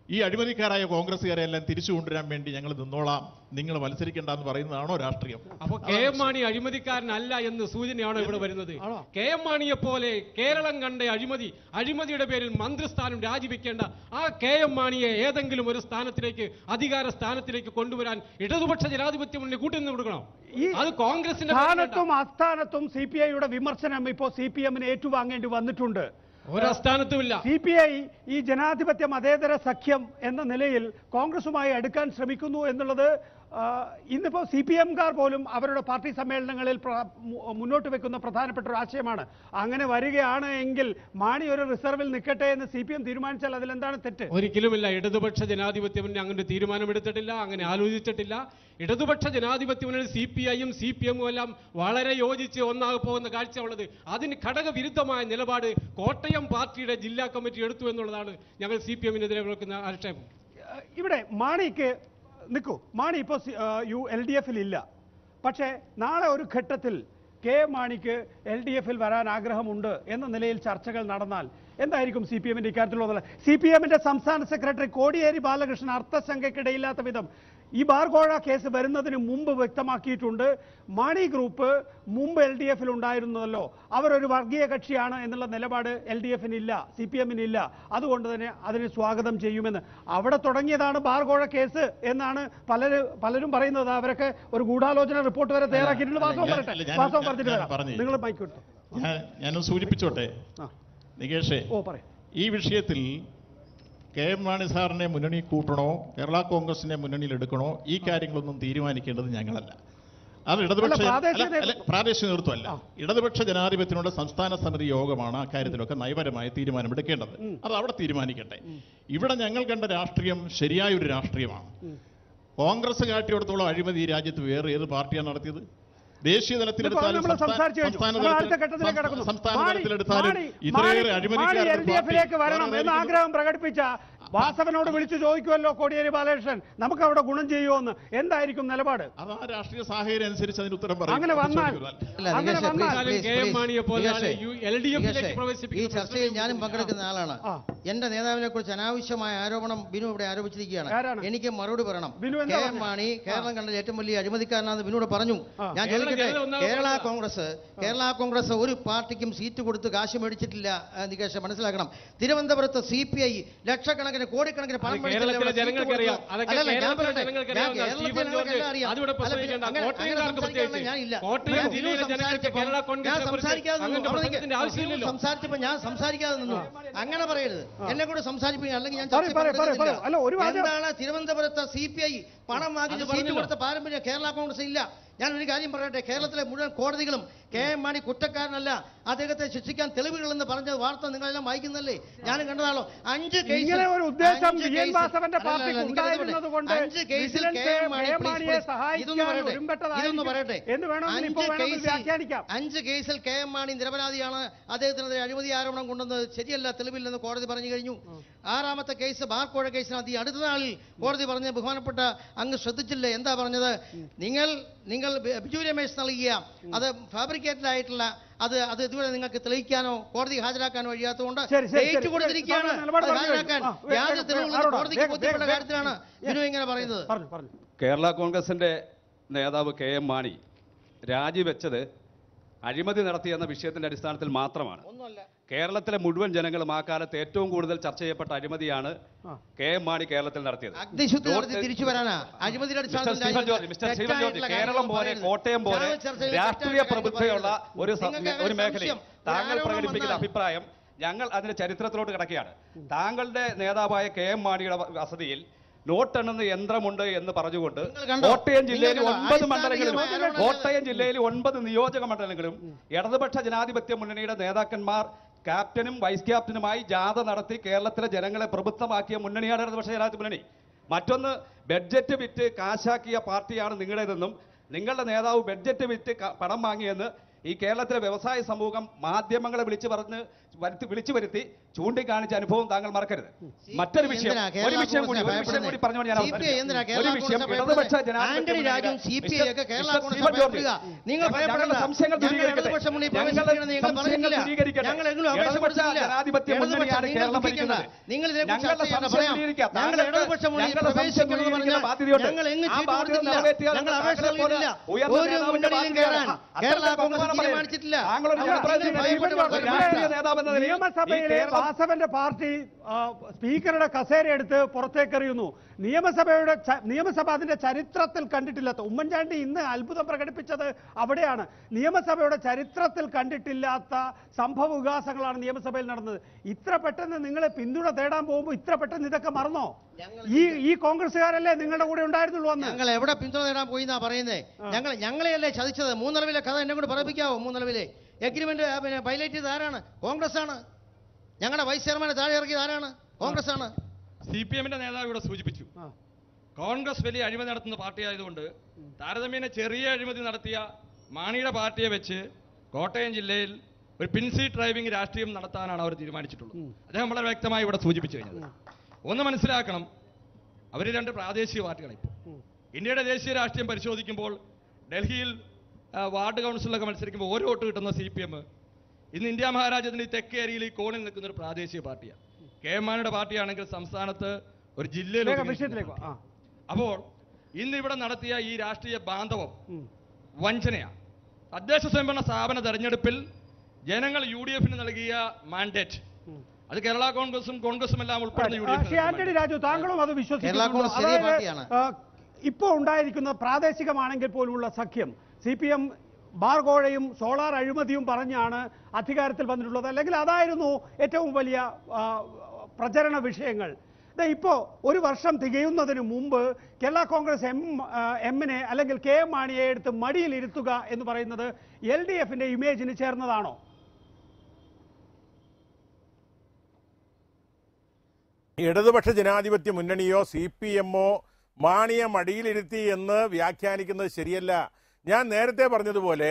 ഈ അഴിമതിക്കാരായ കോൺഗ്രസ്സുകാരെ എല്ലാം തിരിച്ചു കൊണ്ടുവരാൻ വേണ്ടി ഞങ്ങൾ നിന്നോളാം, നിങ്ങൾ മത്സരിക്കേണ്ടെന്ന് പറയുന്നതാണോ രാഷ്ട്രീയം? അപ്പോൾ KM മാണി അഴിമതിക്കാരനല്ല എന്ന് സൂചനയാണോ ഇവിടെ വരുന്നത്? KM മാണിയെ പോലെ കേരളം കണ്ട അഴിമതിയുടെ പേരിൽ മന്ത്രിസ്ഥാനം രാജിവെക്കേണ്ട ആ KM മാണിയെ ഏതെങ്കിലും ഒരു സ്ഥാനത്തിലേക്ക്, അധികാര സ്ഥാനത്തിലേക്ക് കൊണ്ടുവരാൻ ഇടതുപക്ഷ ജനാധിപത്യ മുന്നണി കൂട്ടുനിന്ന് കൊടുക്കണം. അത് കോൺഗ്രസിന്റെ സ്ഥാനത്തും അസ്ഥാനത്തും CPIയുടെ വിമർശനം ഇപ്പോൾ CPMന് ഏറ്റുവാങ്ങേണ്ടി വന്നിട്ടുണ്ട്. ഒരസ്ഥാനത്തുമില്ല. CPI ഈ ജനാധിപത്യ മതേതര സഖ്യം എന്ന നിലയിൽ കോൺഗ്രസുമായി അടുക്കാൻ ശ്രമിക്കുന്നു എന്നുള്ളത് ഇന്നിപ്പോൾ CPMകാർ പോലും അവരുടെ പാർട്ടി സമ്മേളനങ്ങളിൽ മുന്നോട്ട് വെക്കുന്ന പ്രധാനപ്പെട്ട ഒരു ആശയമാണ്. അങ്ങനെ വരികയാണ് എങ്കിൽ മാണി ഒരു റിസർവിൽ നിൽക്കട്ടെ എന്ന് CPM തീരുമാനിച്ചാൽ അതിലെന്താണ് തെറ്റ്? ഒരിക്കലുമില്ല. ഇടതുപക്ഷ ജനാധിപത്യ മുന്നണി അങ്ങനെ തീരുമാനമെടുത്തിട്ടില്ല, അങ്ങനെ ആലോചിച്ചിട്ടില്ല. ഇടതുപക്ഷ ജനാധിപത്യ മുന്നണി CPIയും CPMും എല്ലാം വളരെ യോജിച്ച് ഒന്നാകെ പോകുന്ന കാഴ്ച ഉള്ളത്. അതിന് ഘടകവിരുദ്ധമായ നിലപാട് കോട്ടയം പാർട്ടിയുടെ ജില്ലാ കമ്മിറ്റി എടുത്തു എന്നുള്ളതാണ് ഞങ്ങൾ CPMനെതിരെ വെക്കുന്ന ആക്ഷേപം. ഇവിടെ മാണിക്ക് മാണി ഇപ്പോൾ LDFൽ ഇല്ല. പക്ഷേ നാളെ ഒരു ഘട്ടത്തിൽ KM മാണിക്ക് LDFൽ വരാൻ ആഗ്രഹമുണ്ട് എന്ന നിലയിൽ ചർച്ചകൾ നടന്നാൽ എന്തായിരിക്കും CPMന്റെ ഇക്കാര്യത്തിലുള്ളത്? CPMന്റെ സംസ്ഥാന സെക്രട്ടറി കോടിയേരി ബാലകൃഷ്ണൻ അർത്ഥശങ്കയ്ക്കിടയില്ലാത്ത വിധം ഈ ബാർകോഴ കേസ് വരുന്നതിന് മുമ്പ് വ്യക്തമാക്കിയിട്ടുണ്ട്, മാണി ഗ്രൂപ്പ് മുമ്പ് LDFൽ ഉണ്ടായിരുന്നതല്ലോ, അവരൊരു വർഗീയ കക്ഷിയാണ് എന്നുള്ള നിലപാട് LDFനില്ല, CPMനില്ല, അതുകൊണ്ട് തന്നെ അതിനെ സ്വാഗതം ചെയ്യുമെന്ന്. അവിടെ തുടങ്ങിയതാണ് ബാർകോഴ കേസ് എന്നാണ് പലരും പറയുന്നത്. അവരൊക്കെ ഒരു ഗൂഢാലോചന റിപ്പോർട്ട് വരെ തയ്യാറാക്കിയിട്ടുണ്ട്. വാസ്തവം പറഞ്ഞിട്ട് വരാം. നിങ്ങൾ മൈക്കിട്ടു. ഞാൻ സൂചിപ്പിച്ചോട്ടെ നികേഷേ, ഈ വിഷയത്തിൽ KM മാണി സാറിനെ മുന്നണി കൂട്ടണോ കേരള കോൺഗ്രസിനെ മുന്നണിയിൽ എടുക്കണോ ഈ കാര്യങ്ങളൊന്നും തീരുമാനിക്കേണ്ടത് ഞങ്ങളല്ല. അത് പ്രാദേശിക നേതൃത്വമല്ല, ഇടതുപക്ഷ ജനാധിപത്യത്തിനുള്ള സംസ്ഥാന സമിതി യോഗമാണ് അക്കാര്യത്തിലൊക്കെ നയപരമായ തീരുമാനമെടുക്കേണ്ടത്. അത് അവിടെ തീരുമാനിക്കട്ടെ. ഇവിടെ ഞങ്ങൾ കണ്ട രാഷ്ട്രീയം ശരിയായൊരു രാഷ്ട്രീയമാണ്. കോൺഗ്രസ് കാട്ടിയെടുത്തോളം അഴിമതി ഈ രാജ്യത്ത് വേറെ ഏത് പാർട്ടിയാണ് നടത്തിയത്? ദേശീയ തലത്തിലെടുത്താലും സംസ്ഥാന തലത്തിലെടുത്താലും ഇത്രയേറെ അഴിമതിക്കാർക്ക് വരണം എന്ന ആഗ്രഹം പ്രകടിപ്പിച്ച വാസവനോട് വിളിച്ചു ചോദിക്കുമല്ലോ കോടിയേരി ബാലകൃഷ്ണൻ, നമുക്ക് അവിടെ ഗുണം ചെയ്യുമോ? എന്തായിരിക്കും നിലപാട്? അത് ആ രാഷ്ട്രീയ സാഹചര്യം അനുസരിച്ച് അതിന് ഉത്തരം പറയും. അങ്ങനെ വന്നാൽ ഈ ചർച്ചയിൽ ഞാനും പങ്കെടുക്കുന്ന ആളാണ്. എന്റെ നേതാവിനെ കുറിച്ച് അനാവശ്യമായ ആരോപണം ബിനു ഇവിടെ ആരോപിച്ചിരിക്കുകയാണ്. എനിക്ക് മറുപടി പറയണം. KM മാണി കേരളം കണ്ട ഏറ്റവും വലിയ അഴിമതിക്കാരനാണെന്ന് ബിനുവിടെ പറഞ്ഞു. ഞാൻ ചോദിക്കട്ടെ, കേരള കോൺഗ്രസ് ഒരു പാർട്ടിക്കും സീറ്റ് കൊടുത്ത് കാശ് മേടിച്ചിട്ടില്ല. നികേഷ് മനസ്സിലാക്കണം. തിരുവനന്തപുരത്ത് CPI ലക്ഷക്കണക്കിന് കോടിക്കണക്കിന് പണം സംസാരിച്ചപ്പോ ഞാൻ സംസാരിക്കാതെ നിന്നു. അങ്ങനെ പറയരുത്, എന്നെ കൂടെ സംസാരിപ്പിക്കുക, അല്ലെങ്കിൽ ഞാൻ എന്താണ് തിരുവനന്തപുരത്ത് CPI പണം വാങ്ങി സീറ്റ് കൊടുത്ത പാരമ്പര്യം കേരള കോൺഗ്രസ് ഇല്ല. ഞാനൊരു കാര്യം പറയട്ടെ, കേരളത്തിലെ മുഴുവൻ കോടതികളും കെ എം മാണി കുറ്റക്കാരനല്ല, അദ്ദേഹത്തെ ശിക്ഷിക്കാൻ തെളിവുകളെന്ന് പറഞ്ഞ വാർത്ത നിങ്ങളെല്ലാം വായിക്കുന്നല്ലേ? ഞാനും കണ്ടതാണല്ലോ. 5 കേസിൽ ഒരു ഉദ്ദേശം വിജയൻ വാസവന്റെ പാർട്ടിക്ക് ഉണ്ടായിരുന്നതുകൊണ്ട് വിജിലൻസ് മാണിയെ സഹായിക്കാൻ ഒരുമ്പെട്ടതായിരിക്കും എന്ന് വേണമെങ്കിൽ ഇപ്പോൾ വേണമെങ്കിൽ വ്യാഖ്യാനിക്കാം. 5 കേസിൽ കെ എം മാണി നിരപരാധിയാണ്, അദ്ദേഹത്തിനെതിരെ അഴിമതി ആരോപണം കൊണ്ടുവന്നത് ശരിയല്ല, തെളിവില്ലെന്ന് കോടതി പറഞ്ഞു കഴിഞ്ഞു. 6ാമത്തെ കേസ് ബാർക്കോഴ കേസിനകത്ത് ഈ അടുത്ത നാളിൽ കോടതി പറഞ്ഞ ബഹുമാനപ്പെട്ട അങ്ങ് ശ്രദ്ധിച്ചില്ലേ? എന്താ പറഞ്ഞത്? നിങ്ങൾ ബിജു രമേശ് നൽകിയ അത് ഫാബ്രിക്കേറ്റഡ് ആയിട്ടുള്ള അത് ഇതുവരെ നിങ്ങൾക്ക് തെളിയിക്കാനോ കോടതി ഹാജരാക്കാനോ കഴിയാത്തതുകൊണ്ട് ഡേറ്റ് കൊടുത്തിരിക്കുകയാണ്. ഹാജരാക്കാൻ യാതൊരു തെളിവുകളും കോടതിക്ക് ബോധ്യപ്പെട്ട കാര്യത്തിലാണ് ബിനു ഇങ്ങനെ പറയുന്നത്. കേരള കോൺഗ്രസിന്റെ നേതാവ് കെ എം മാണി രാജിവെച്ചത് അഴിമതി നടത്തിയെന്ന വിഷയത്തിന്റെ അടിസ്ഥാനത്തിൽ മാത്രമാണ്. കേരളത്തിലെ മുഴുവൻ ജനങ്ങളും ആ കാലത്ത് ഏറ്റവും കൂടുതൽ ചർച്ച ചെയ്യപ്പെട്ട അഴിമതിയാണ് കെ എം മാണി കേരളത്തിൽ നടത്തിയത്. കേരളം പോലെ കോട്ടയം പോലെ രാഷ്ട്രീയ പ്രബുദ്ധയുള്ള ഒരു മേഖലയിൽ താങ്കൾ പ്രകടിപ്പിക്കുന്ന അഭിപ്രായം ഞങ്ങൾ അതിന്റെ ചരിത്രത്തിലോട്ട് കിടക്കുകയാണ്. താങ്കളുടെ നേതാവായ കെ എം മാണിയുടെ വസതിയിൽ നോട്ടെണ്ണുന്ന യന്ത്രമുണ്ട് എന്ന് പറഞ്ഞുകൊണ്ട് കോട്ടയം ജില്ലയിൽ 9 മണ്ഡലങ്ങളിലും കോട്ടയം ജില്ലയിൽ 9 നിയോജക മണ്ഡലങ്ങളിലും ഇടതുപക്ഷ ജനാധിപത്യ മുന്നണിയുടെ നേതാക്കന്മാർ ക്യാപ്റ്റനും വൈസ് ക്യാപ്റ്റനുമായി ജാഥ നടത്തി കേരളത്തിലെ ജനങ്ങളെ പ്രബുദ്ധമാക്കിയ മുന്നണിയാണ് ഇടതുപക്ഷ ജനാധിപത്യ മുന്നണി. മറ്റൊന്ന്, ബഡ്ജറ്റ് വിറ്റ് കാശാക്കിയ പാർട്ടിയാണ് നിങ്ങളുടേതെന്നും നിങ്ങളുടെ നേതാവ് ബഡ്ജറ്റ് വിറ്റ് പണം വാങ്ങിയെന്ന് ഈ കേരളത്തിലെ വ്യവസായ സമൂഹം മാധ്യമങ്ങളെ വിളിച്ചു വരുത്തി ചൂണ്ടിക്കാണിച്ച അനുഭവം താങ്കൾ മറക്കരുത്. മറ്റൊരു വിഷയം കൂടി പറഞ്ഞുകൊണ്ട് ഞാൻ ഇടതുപക്ഷ ജനാധിപത്യ മുന്നണിയാണ് കേരളം ഭരിക്കുന്നത്. നിയമസഭയിലെ വാസവന്റെ പാർട്ടി സ്പീക്കറുടെ കസേര എടുത്ത് പുറത്തേക്കെറിയുന്നു. നിയമസഭ അതിന്റെ ചരിത്രത്തിൽ കണ്ടിട്ടില്ലാത്ത, ഉമ്മൻചാണ്ടി ഇന്ന് അത്ഭുതം പ്രകടിപ്പിച്ചത് അവിടെയാണ്. നിയമസഭയുടെ ചരിത്രത്തിൽ കണ്ടിട്ടില്ലാത്ത സംഭവ വികാസങ്ങളാണ് നിയമസഭയിൽ നടന്നത്. ഇത്ര പെട്ടെന്ന് നിങ്ങളെ പിന്തുണ തേടാൻ പോകുമ്പോൾ ഇത്ര പെട്ടെന്ന് ഇതൊക്കെ മറന്നോ? ഈ കോൺഗ്രസ്സുകാരല്ലേ നിങ്ങളുടെ കൂടെ ഉണ്ടായിരുന്നുള്ളൂ അന്ന്? ഞങ്ങൾ എവിടെ പിന്തുണ തേടാൻ പോയി എന്നാ പറയുന്നേ? ഞങ്ങളെയല്ലേ ചതിച്ചത്? മൂന്നളവിലെ കഥ എന്നെ കൂടെ പറയിപ്പിക്കാവോ? മൂന്നളവിലെ എഗ്രിമെന്റ് വയലേറ്റ് ചെയ്ത് ആരാണ്? കോൺഗ്രസ് ആണ്. ഞങ്ങളുടെ വൈസ് ചെയർമാനെ താഴെ ഇറക്കിയത് ആരാണ്? കോൺഗ്രസ് ആണ്. CPM-ന്റെ നേതാവ് ഇവിടെ സൂചിപ്പിച്ചു, കോൺഗ്രസ് വലിയ അഴിമതി നടത്തുന്ന പാർട്ടി ആയതുകൊണ്ട് താരതമ്യേന ചെറിയ അഴിമതി നടത്തിയ മാണിയുടെ പാർട്ടിയെ വെച്ച് കോട്ടയം ജില്ലയിൽ ഒരു പിൻസീറ്റ് ഡ്രൈവിംഗ് രാഷ്ട്രീയം നടത്താനാണ് അവർ തീരുമാനിച്ചിട്ടുള്ളത്. അദ്ദേഹം വളരെ വ്യക്തമായി ഇവിടെ സൂചിപ്പിച്ചു കഴിഞ്ഞത്. ഒന്ന് മനസ്സിലാക്കണം, അവർ 2 പ്രാദേശിക പാർട്ടികളാണ്. ഇന്ത്യയുടെ ദേശീയ രാഷ്ട്രീയം പരിശോധിക്കുമ്പോൾ ഡൽഹിയിൽ വാർഡ് കൗൺസിലൊക്കെ മത്സരിക്കുമ്പോൾ ഒരു വോട്ട് കിട്ടുന്ന CPM ഇന്ന് ഇന്ത്യ മഹാരാജ്യത്തിന് തെക്കേ അരിയിൽ ഈ കോണിൽ നിൽക്കുന്ന ഒരു പ്രാദേശിക പാർട്ടിയാണ്. കെ എം മാണിയുടെ പാർട്ടിയാണെങ്കിൽ സംസ്ഥാനത്ത് ഒരു ജില്ലയിൽ. അപ്പോൾ ഇന്ന് ഇവിടെ നടത്തിയ ഈ രാഷ്ട്രീയ ബാന്ധവം വഞ്ചനയാണ്. തദ്ദേശ സ്വയംഭരണ സ്ഥാപന തെരഞ്ഞെടുപ്പിൽ ജനങ്ങൾ UDF-ന് നൽകിയ മാൻഡേറ്റ്, അത് കേരള കോൺഗ്രസും എല്ലാം ഉൾപ്പെടുന്ന UDF. ആന്റണി രാജു, താങ്കളും അത് വിശ്വസിക്കുന്നു? ഇപ്പോൾ ഉണ്ടായിരിക്കുന്ന പ്രാദേശികമാണെങ്കിൽ പോലുമുള്ള സഖ്യം CPM ബാർകോഴയും സോളാർ അഴിമതിയും പറഞ്ഞാണ് അധികാരത്തിൽ വന്നിട്ടുള്ളത്, അല്ലെങ്കിൽ അതായിരുന്നു ഏറ്റവും വലിയ പ്രചരണ വിഷയങ്ങൾ. ഇപ്പോൾ 1 വർഷം തികയുന്നതിന് മുമ്പ് കേരള കോൺഗ്രസ് എമ്മിനെ അല്ലെങ്കിൽ കെ എം മാണിയെ എടുത്ത് മടിയിൽ ഇരുത്തുക എന്ന് പറയുന്നത് LDF-ന്റെ ഇമേജിന് ചേർന്നതാണോ? ഇടതുപക്ഷ ജനാധിപത്യ മുന്നണിയോ CPM-ഓ മാണിയെ മടിയിലിരുത്തി എന്ന് വ്യാഖ്യാനിക്കുന്നത് ശരിയല്ല. ഞാൻ നേരത്തെ പറഞ്ഞതുപോലെ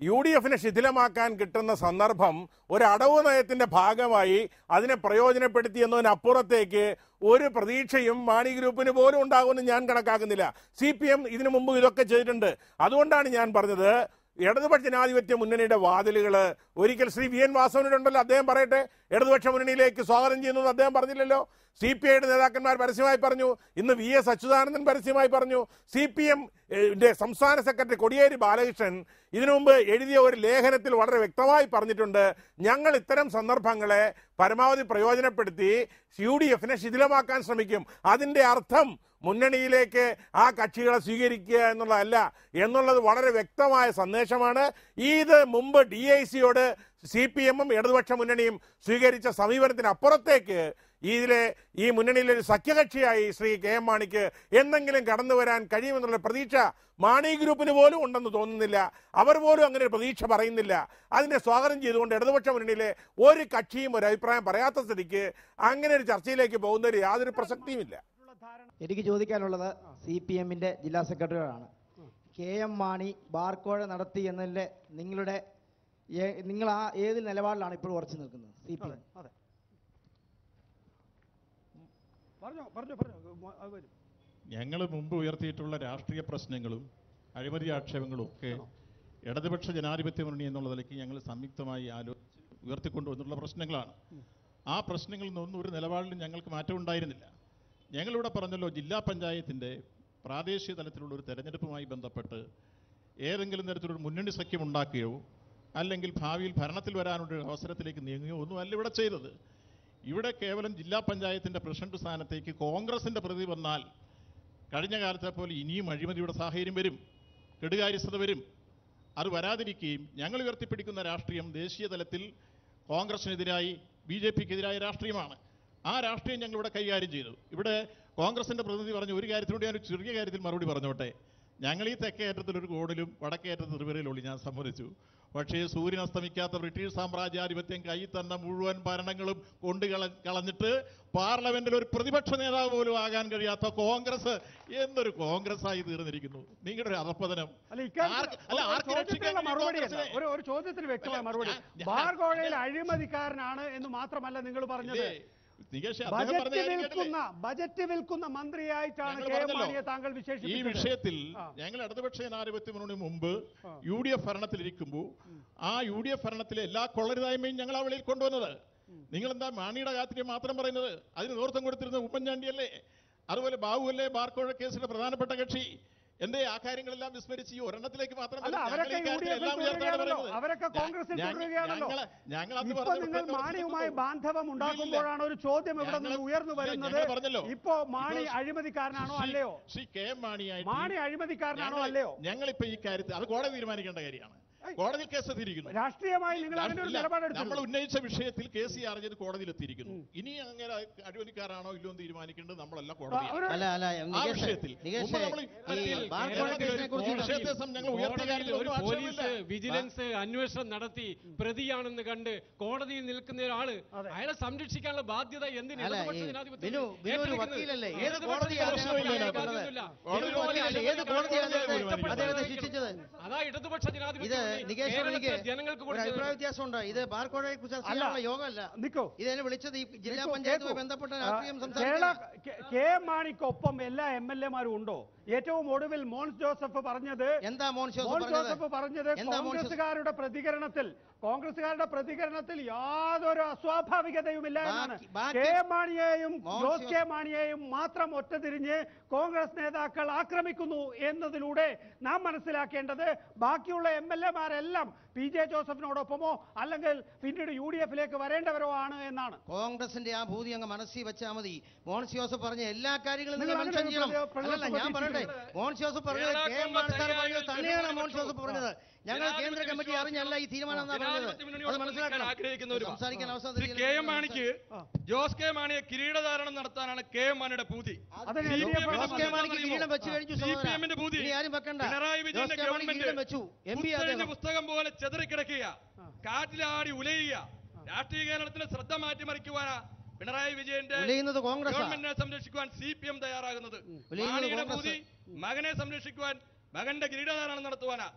UDF-നെ ശിഥിലമാക്കാൻ കിട്ടുന്ന സന്ദർഭം ഒരു അടവ് നയത്തിന്റെ ഭാഗമായി അതിനെ പ്രയോജനപ്പെടുത്തി എന്നതിനപ്പുറത്തേക്ക് ഒരു പ്രതീക്ഷയും മാണി ഗ്രൂപ്പിന് പോലും ഉണ്ടാകുമെന്ന് ഞാൻ കണക്കാക്കുന്നില്ല. CPM ഇതിനു മുമ്പ് ഇതൊക്കെ ചെയ്തിട്ടുണ്ട്. അതുകൊണ്ടാണ് ഞാൻ പറഞ്ഞത്, ഇടതുപക്ഷ ജനാധിപത്യ മുന്നണിയുടെ വാതിലുകൾ ഒരിക്കൽ ശ്രീ VN വാസവനുണ്ടല്ലോ, അദ്ദേഹം പറയട്ടെ, ഇടതുപക്ഷ മുന്നണിയിലേക്ക് സ്വാഗതം ചെയ്യുന്നത് അദ്ദേഹം പറഞ്ഞില്ലല്ലോ. CPI-യുടെ നേതാക്കന്മാർ പരസ്യമായി പറഞ്ഞു, ഇന്ന് VS അച്യുതാനന്ദൻ പരസ്യമായി പറഞ്ഞു. CPM-ന്റെ സംസ്ഥാന സെക്രട്ടറി കോടിയേരി ബാലകൃഷ്ണൻ ഇതിനു മുമ്പ് എഴുതിയ ഒരു ലേഖനത്തിൽ വളരെ വ്യക്തമായി പറഞ്ഞിട്ടുണ്ട്, ഞങ്ങൾ ഇത്തരം സന്ദർഭങ്ങളെ പരമാവധി പ്രയോജനപ്പെടുത്തി UDF-നെ ശിഥിലമാക്കാൻ ശ്രമിക്കും. അതിൻ്റെ അർത്ഥം മുന്നണിയിലേക്ക് ആ കക്ഷികളെ സ്വീകരിക്കുക എന്നുള്ളതല്ല എന്നുള്ളത് വളരെ വ്യക്തമായ സന്ദേശമാണ്. ഇത് മുമ്പ് DIC-യോട് CPM-ഉം ഇടതുപക്ഷ മുന്നണിയും സ്വീകരിച്ച സമീപനത്തിനപ്പുറത്തേക്ക് ഈ മുന്നണിയിലെ ഒരു സഖ്യകക്ഷിയായി ശ്രീ കെ എം മാണിക്ക് എന്തെങ്കിലും കടന്നു വരാൻ കഴിയുമെന്നുള്ള പ്രതീക്ഷ മാണി ഗ്രൂപ്പിന് പോലും ഉണ്ടെന്ന് തോന്നുന്നില്ല. അവർ പോലും അങ്ങനെ ഒരു പ്രതീക്ഷ പറയുന്നില്ല. അതിനെ സ്വാഗതം ചെയ്തുകൊണ്ട് ഇടതുപക്ഷ മുന്നണിയിലെ ഒരു കക്ഷിയും ഒരു അഭിപ്രായം പറയാത്ത സ്ഥിതിക്ക് അങ്ങനെ ഒരു ചർച്ചയിലേക്ക് പോകുന്നതിൽ യാതൊരു പ്രസക്തിയുമില്ല. എനിക്ക് ചോദിക്കാനുള്ളത് CPM-ന്റെ ജില്ലാ സെക്രട്ടറിയോടാണ്. കെ എം മാണി ബാർക്കോഴ നടത്തി എന്നതിലെ നിങ്ങൾ ആ ഏത് നിലപാടിലാണ് ഇപ്പോൾ ഉറച്ചു നിൽക്കുന്നത്? CPM ഞങ്ങൾ മുമ്പ് ഉയർത്തിയിട്ടുള്ള രാഷ്ട്രീയ പ്രശ്നങ്ങളും അഴിമതി ആക്ഷേപങ്ങളും ഒക്കെ ഇടതുപക്ഷ ജനാധിപത്യ മുന്നണി എന്നുള്ള നിലയ്ക്ക് ഞങ്ങൾ സംയുക്തമായി ഉയർത്തിക്കൊണ്ടുവന്നിട്ടുള്ള പ്രശ്നങ്ങളാണ്. ആ പ്രശ്നങ്ങളിൽ നിന്നൊന്നും ഒരു നിലപാടിലും ഞങ്ങൾക്ക് മാറ്റം ഉണ്ടായിരുന്നില്ല. ഞങ്ങളിവിടെ പറഞ്ഞല്ലോ, ജില്ലാ പഞ്ചായത്തിൻ്റെ പ്രാദേശിക തലത്തിലുള്ള ഒരു തെരഞ്ഞെടുപ്പുമായി ബന്ധപ്പെട്ട് ഏതെങ്കിലും തരത്തിലൊരു മുന്നണി സഖ്യം ഉണ്ടാക്കുകയോ അല്ലെങ്കിൽ ഭാവിയിൽ ഭരണത്തിൽ വരാനുള്ള അവസരത്തിലേക്ക് നീങ്ങുകയോ ഒന്നുമല്ല ഇവിടെ ചെയ്തത്. ഇവിടെ കേവലം ജില്ലാ പഞ്ചായത്തിൻ്റെ പ്രസിഡന്റ് സ്ഥാനത്തേക്ക് കോൺഗ്രസിൻ്റെ പ്രതി വന്നാൽ കഴിഞ്ഞ കാലത്തെ പോലെ ഇനിയും അഴിമതിയുടെ സാഹചര്യം വരും, കെടുകാര്യസ്ഥത വരും. അത് വരാതിരിക്കുകയും ഞങ്ങൾ ഉയർത്തിപ്പിടിക്കുന്ന രാഷ്ട്രീയം ദേശീയ തലത്തിൽ കോൺഗ്രസിനെതിരായി BJPക്കെതിരായ രാഷ്ട്രീയമാണ്. ആ രാഷ്ട്രീയം ഞങ്ങളിവിടെ കൈകാര്യം ചെയ്തു. ഇവിടെ കോൺഗ്രസിൻ്റെ പ്രതിനിധി പറഞ്ഞ ഒരു കാര്യത്തിലൂടെ ഞാൻ ഒരു ചെറിയ കാര്യത്തിൽ മറുപടി പറഞ്ഞോട്ടെ. ഞങ്ങൾ ഈ തെക്കേറ്റത്തിലൊരു കോണിലും വടക്കേറ്റത്തിൽ ത്രിപുരയിലുള്ളൂ, ഞാൻ സമ്മതിച്ചു. പക്ഷേ സൂര്യൻ അസ്തമിക്കാത്ത ബ്രിട്ടീഷ് സാമ്രാജ്യാധിപത്യം കൈ തന്ന മുഴുവൻ ഭരണങ്ങളും കളഞ്ഞിട്ട് പാർലമെന്റിൽ ഒരു പ്രതിപക്ഷ നേതാവ് പോലും ആകാൻ കഴിയാത്ത കോൺഗ്രസ് എന്നൊരു കോൺഗ്രസ്സായി തീർന്നിരിക്കുന്നു. നിങ്ങളുടെ ഒരു അധപ്പതനം. ഒരു ചോദ്യത്തിന് വ്യക്തമായ മറുപടി. ബാർകോഴയിൽ അഴിമതിക്കാരനാണ് എന്ന് മാത്രമല്ല നിങ്ങൾ പറഞ്ഞത്, ബജറ്റ് വിൽക്കുന്ന മന്ത്രിയായിട്ടാണ് കെ എം മാണിയെ താങ്കൾ വിശേഷിപ്പിച്ചത്. ഈ വിഷയത്തിൽ ഞങ്ങൾ ഇടതുപക്ഷ ജനാധിപത്യ മുന്നണി മുമ്പ് UDF ഭരണത്തിലിരിക്കുമ്പോൾ ആ UDF ഭരണത്തിലെ എല്ലാ കൊള്ളരുതായ്മയും ഞങ്ങൾ ആ വെളിയിൽ കൊണ്ടുവന്നത്. നിങ്ങളെന്താ മാണിയുടെ കാത്തിനെ മാത്രം പറയുന്നത്? അതിന് നേതൃത്വം കൊടുത്തിരുന്നത് ഉമ്മൻചാണ്ടിയല്ലേ? അതുപോലെ ബാബുവല്ലേ ബാർക്കോഴ കേസിന്റെ പ്രധാനപ്പെട്ട കക്ഷി? എന്തേ ആ കാര്യങ്ങളെല്ലാം വിസ്മരിച്ച് ഈ ഒരെണ്ണത്തിലേക്ക് മാത്രം നിങ്ങൾ മാണിയുമായി ബാന്ധവം ഉണ്ടാക്കുമ്പോഴാണ് ഒരു ചോദ്യം ഇവിടെ നിന്ന് ഉയർന്നു വരുന്നത്. ഇപ്പോ മാണി അഴിമതിക്കാരനാണോ അല്ലയോ? ശ്രീ കെ എം മാണി അഴിമതിക്കാരനാണോ അല്ലയോ? ഞങ്ങളിപ്പോ ഈ കാര്യത്തിൽ അത് കോടതി തീരുമാനിക്കേണ്ട കാര്യമാണ്. കോടതി കേസ് എത്തിയിരിക്കുന്നു. രാഷ്ട്രീയമായി നിങ്ങൾ അങ്ങനെ ഒരു നിലപാടെടുത്തു. നമ്മൾ ഉന്നയിച്ച വിഷയത്തിൽ കേസ് അറിഞ്ഞത് കോടതിയിൽ എത്തിയിരിക്കുന്നു. ഇനി അങ്ങനെ അഴിമതിക്കാരാണോ ഇല്ലയോ എന്ന് തീരുമാനിക്കേണ്ടത് നമ്മളല്ല, കോടതി. ആ വിഷയത്തിൽ പോലീസ് വിജിലൻസ് അന്വേഷണം നടത്തി പ്രതിയാണെന്ന് കണ്ട് കോടതിയിൽ നിൽക്കുന്ന ഒരാള് അയാളെ സംരക്ഷിക്കാനുള്ള ബാധ്യത എന്തിനാ? അതാ ഇടതുപക്ഷ ജനാധിപത്യം ജനങ്ങൾക്ക് അഭിപ്രായ വ്യത്യാസമുണ്ട്. ഇത് ബാർക്കോഴയെ കുറിച്ച് ചർച്ചയുള്ള യോഗമല്ല. ഇതിനെ വിളിച്ചത് ഈ ജില്ലാ പഞ്ചായത്തുമായി ബന്ധപ്പെട്ട രാഷ്ട്രീയം കെ എം മാണിക്കൊപ്പം എല്ലാ MLA-മാരും ഉണ്ടോ? ഏറ്റവും ഒടുവിൽ മോൻസ് ജോസഫ് പറഞ്ഞത് എന്താ? മോൻസ് ജോസഫ് പറഞ്ഞത് കോൺഗ്രസുകാരുടെ പ്രതികരണത്തിൽ യാതൊരു അസ്വാഭാവികതയുമില്ല എന്നാണ്. കെ എം മാണിയെയും ജോസ് കെ മാണിയെയും മാത്രം ഒറ്റതിരിഞ്ഞ് കോൺഗ്രസ് നേതാക്കൾ ആക്രമിക്കുന്നു എന്നതിലൂടെ നാം മനസ്സിലാക്കേണ്ടത് ബാക്കിയുള്ള MLA-മാരെല്ലാം PJ ജോസഫിനോടൊപ്പമോ അല്ലെങ്കിൽ പിന്നീട് UDF-ലേക്ക് വരേണ്ടവരോ ആണ് എന്നാണ്. കോൺഗ്രസിന്റെ ആ ഭൂതി അങ്ങ് മനസ്സിൽ വെച്ചാൽ മതി. മോൻസ് ജോസഫ് പറഞ്ഞ എല്ലാ കാര്യങ്ങളും നിങ്ങൾ മെൻഷൻ ചെയ്യണം. ഞാൻ പറയട്ടെ, മോൻസ് ജോസഫ് പറഞ്ഞത് കെ എം മാണി സാർ പറഞ്ഞത് തന്നെയാണ് മോൻസ് ജോസഫ് പറഞ്ഞത്. ഞങ്ങൾ കേന്ദ്ര കമ്മിറ്റി അറിഞ്ഞല്ല ഈ തീരുമാനം സംസാരിക്കാൻ അവസരം. കെ എം മാണിക്ക് ജോസ് കെ മാണിയെ കിരീടധാരണം നടത്താനാണ് കെ എം മാണിയുടെ പൂതി. കിരീടം വെച്ചു കഴിഞ്ഞു. ആരും വെക്കണ്ട. പിണറായി വിജയന്റെ ഗവൺമെന്റ് പുസ്തകം പോലെ ചെതറിക്കിടക്കുക, കാറ്റിലാടി ഉലയുക. രാഷ്ട്രീയ കേരളത്തിലെ ശ്രദ്ധ മാറ്റിമറിക്കുവാനാ പിണറായി വിജയന്റെ ഗവൺമെന്റിനെ സംരക്ഷിക്കുവാൻ CPM തയ്യാറാകുന്നത്. മാണിയുടെ പൂതി മകനെ സംരക്ഷിക്കുവാൻ, മകന്റെ കിരീടധാരണം നടത്തുവാനാ.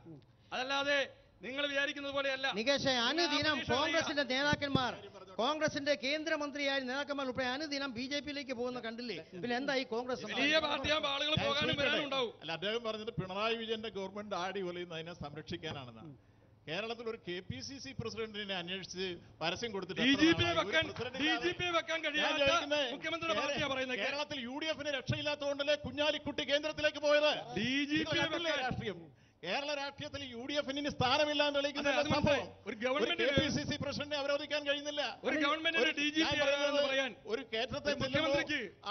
അതല്ലാതെ നിങ്ങൾ വിചാരിക്കുന്നത് പോലെയല്ല. നികേഷ്, അനുദിനം കോൺഗ്രസിന്റെ നേതാക്കന്മാർ, കോൺഗ്രസിന്റെ കേന്ദ്രമന്ത്രിയായ നേതാക്കന്മാർ ഉൾപ്പെടെ അനുദിനം BJP-യിലേക്ക് പോകുന്ന കണ്ടില്ലേ? പിന്നെ എന്തായി കോൺഗ്രസ്? വലിയ പാർട്ടിയാകുമ്പോൾ ആളുകൾ പോകാനും വരാനും ഉണ്ടാവും. അല്ല, അദ്ദേഹം പറഞ്ഞത് പിണറായി വിജയന്റെ ഗവൺമെന്റ് ആടി ഒലയുന്ന അതിനെ സംരക്ഷിക്കാനാണെന്നാണ്. കേരളത്തിൽ ഒരു KPCC പ്രസിഡന്റിനെ അന്വേഷിച്ച് പരസ്യം കൊടുത്തിട്ട് കേരളത്തിൽ UDF-ന് രക്ഷയില്ലാത്തതുകൊണ്ടല്ലേ കുഞ്ഞാലിക്കുട്ടി കേന്ദ്രത്തിലേക്ക് പോയത്? രാഷ്ട്രീയം കേരള രാഷ്ട്രീയത്തിൽ UDF സ്ഥാനമില്ല എന്ന് തെളിയിക്കുന്ന സംഭവം. ഒരു KPCC പ്രസിഡന്റിനെ അവരോധിക്കാൻ കഴിയുന്നില്ല. ഒരു കേറ്റത്തെ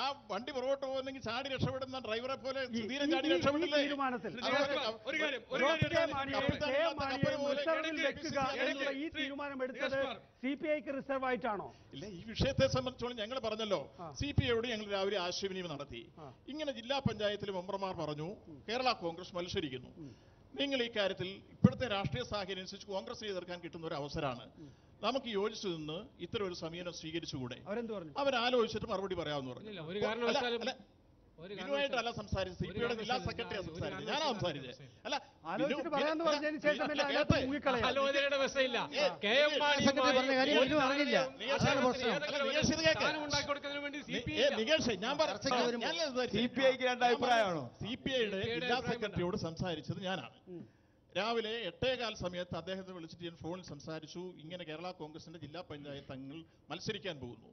ആ വണ്ടി പുറകോട്ട് പോകുന്നെങ്കിൽ ചാടി രക്ഷപ്പെടുന്ന ഡ്രൈവറെ പോലെ സുധീരൻ ചാടി രക്ഷപ്പെടില്ലേ? ഈ തീരുമാനമെടുത്തത് CPIക്ക് റിസർവ് ആയിട്ടാണോ? ഇല്ല, ഈ വിഷയത്തെ സംബന്ധിച്ചോളം ഞങ്ങൾ പറഞ്ഞല്ലോ, CPIയോട് ഞങ്ങൾ രാവിലെ ആശയവിനിമയം നടത്തി. ഇങ്ങനെ ജില്ലാ പഞ്ചായത്തിലെ മെമ്പർമാർ പറഞ്ഞു കേരള കോൺഗ്രസ് മത്സരിക്കുന്നു, നിങ്ങൾ ഈ കാര്യത്തിൽ ഇപ്പോഴത്തെ രാഷ്ട്രീയ സാഹചര്യം അനുസരിച്ച് കോൺഗ്രസിനെ എതിർക്കാൻ കിട്ടുന്ന ഒരു അവസരമാണ്, നമുക്ക് യോജിച്ചു നിന്ന് ഇത്തരം ഒരു സമീപനം സ്വീകരിച്ചുകൂടെ? അവരാലോചിച്ചിട്ട് മറുപടി പറയാമെന്ന് പറഞ്ഞു. ബിനുവായിട്ടല്ല സംസാരിച്ചത്, CPIയുടെ ജില്ലാ സെക്രട്ടറിയാണ് സംസാരിച്ചത്, ഞാനാ സംസാരിച്ചത്. അല്ല, നികേഷ്, ഞാൻ CPIക്ക് രണ്ട് അഭിപ്രായമാണോ? CPIയുടെ ജില്ലാ സെക്രട്ടറിയോട് സംസാരിച്ചത് ഞാനാണ്. രാവിലെ 8:15 സമയത്ത് അദ്ദേഹത്തെ വിളിച്ചിട്ട് ഞാൻ ഫോണിൽ സംസാരിച്ചു, ഇങ്ങനെ കേരള കോൺഗ്രസിന്റെ ജില്ലാ പഞ്ചായത്ത് അംഗങ്ങൾ മത്സരിക്കാൻ പോകുന്നു,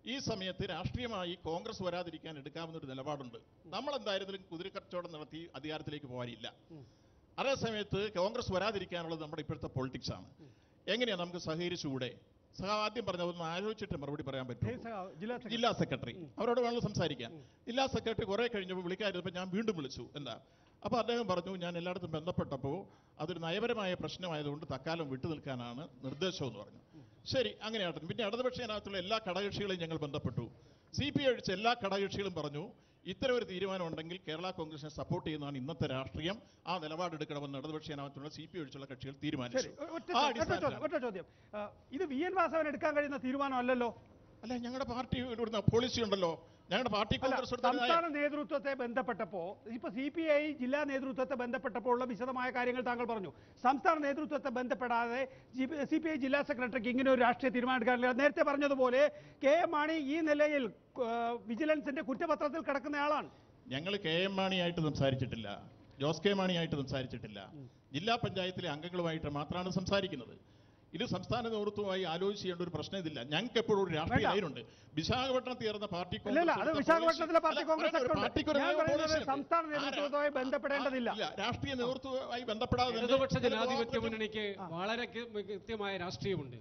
ഈ സമയത്ത് രാഷ്ട്രീയമായി കോൺഗ്രസ് വരാതിരിക്കാൻ എടുക്കാവുന്നൊരു നിലപാടുണ്ട്, നമ്മൾ എന്തായാലും കുതിരക്കച്ചവടം നടത്തി അധികാരത്തിലേക്ക് പോകാനില്ല, അതേസമയത്ത് കോൺഗ്രസ് വരാതിരിക്കാനുള്ളത് നമ്മുടെ ഇപ്പോഴത്തെ പൊളിറ്റിക്സ് ആണ്, എങ്ങനെയാണ് നമുക്ക് സഹകരിച്ചുകൂടെ? ആദ്യം പറഞ്ഞ ഒന്ന് ആലോചിച്ചിട്ട് മറുപടി പറയാൻ പറ്റും. ജില്ലാ സെക്രട്ടറി അവരോട് വേണം സംസാരിക്കാൻ. ജില്ലാ സെക്രട്ടറി കുറെ കഴിഞ്ഞപ്പോൾ വിളിക്കാതിരുന്നപ്പോൾ ഞാൻ വീണ്ടും വിളിച്ചു. എന്താ? അപ്പോൾ അദ്ദേഹം പറഞ്ഞു, ഞാൻ എല്ലായിടത്തും ബന്ധപ്പെട്ടപ്പോൾ അതൊരു നയപരമായ പ്രശ്നമായതുകൊണ്ട് തക്കാലം വിട്ടു നിൽക്കാനാണ് നിർദ്ദേശം എന്ന് പറഞ്ഞു. ശരി, അങ്ങനെയാട്ടെ. പിന്നെ ഇടതുപക്ഷ ജനാധിപത്യത്തിലുള്ള എല്ലാ ഘടകകക്ഷികളെയും ഞങ്ങൾ ബന്ധപ്പെട്ടു. CPI ഒഴിച്ച എല്ലാ ഘടകകക്ഷികളും പറഞ്ഞു ഇത്തരം ഒരു തീരുമാനം ഉണ്ടെങ്കിൽ കേരള കോൺഗ്രസിനെ സപ്പോർട്ട് ചെയ്യുന്നതാണ് ഇന്നത്തെ രാഷ്ട്രീയം, ആ നിലപാടെടുക്കണമെന്ന് ഇടതുപക്ഷ ജനാധിപത്യത്തിലുള്ള CPI ഒഴിച്ചുള്ള കക്ഷികൾ തീരുമാനിച്ചു. ഒറ്റ ചോദ്യം, ഇത് VN വാസവൻ എടുക്കാൻ കഴിയുന്ന തീരുമാനമല്ലല്ലോ. അല്ല, ഞങ്ങളുടെ പാർട്ടി പോളിസി ഉണ്ടല്ലോ, ഞങ്ങളുടെ പാർട്ടി സംസ്ഥാന നേതൃത്വത്തെ ബന്ധപ്പെട്ടപ്പോ ഇപ്പൊ CPI ജില്ലാ നേതൃത്വത്തെ ബന്ധപ്പെട്ടപ്പോൾ ഉള്ള വിശദമായ കാര്യങ്ങൾ താങ്കൾ പറഞ്ഞു. സംസ്ഥാന നേതൃത്വത്തെ ബന്ധപ്പെടാതെ CPI ജില്ലാ സെക്രട്ടറിക്ക് ഇങ്ങനെ ഒരു രാഷ്ട്രീയ തീരുമാനം എടുക്കാനില്ല. നേരത്തെ പറഞ്ഞതുപോലെ KM മാണി ഈ നിലയിൽ വിജിലൻസിന്റെ കുറ്റപത്രത്തിൽ കിടക്കുന്നയാളാണ്. ഞങ്ങൾ KM മാണിയായിട്ട് സംസാരിച്ചിട്ടില്ല, ജോസ് കെ മാണിയായിട്ട് സംസാരിച്ചിട്ടില്ല, ജില്ലാ പഞ്ചായത്തിലെ അംഗങ്ങളുമായിട്ട് മാത്രമാണ് സംസാരിക്കുന്നത്. ഇത് സംസ്ഥാന നേതൃത്വമായി ആലോചിച്ച് ചെയ്യേണ്ട ഒരു പ്രശ്നം ഇതില്ല. ഞങ്ങൾക്ക് എപ്പോഴും ഒരു രാഷ്ട്രീയ ലൈനുണ്ട്. വിശാഖപട്ടണത്ത് ചേർന്ന പാർട്ടി സംസ്ഥാന നേതൃത്വവുമായി ബന്ധപ്പെടേണ്ടതില്ല, രാഷ്ട്രീയ നേതൃത്വവുമായി ബന്ധപ്പെടാതെ ഇടതുപക്ഷ ജനാധിപത്യ മുന്നണിക്ക് വളരെ കൃത്യമായ രാഷ്ട്രീയമുണ്ട്.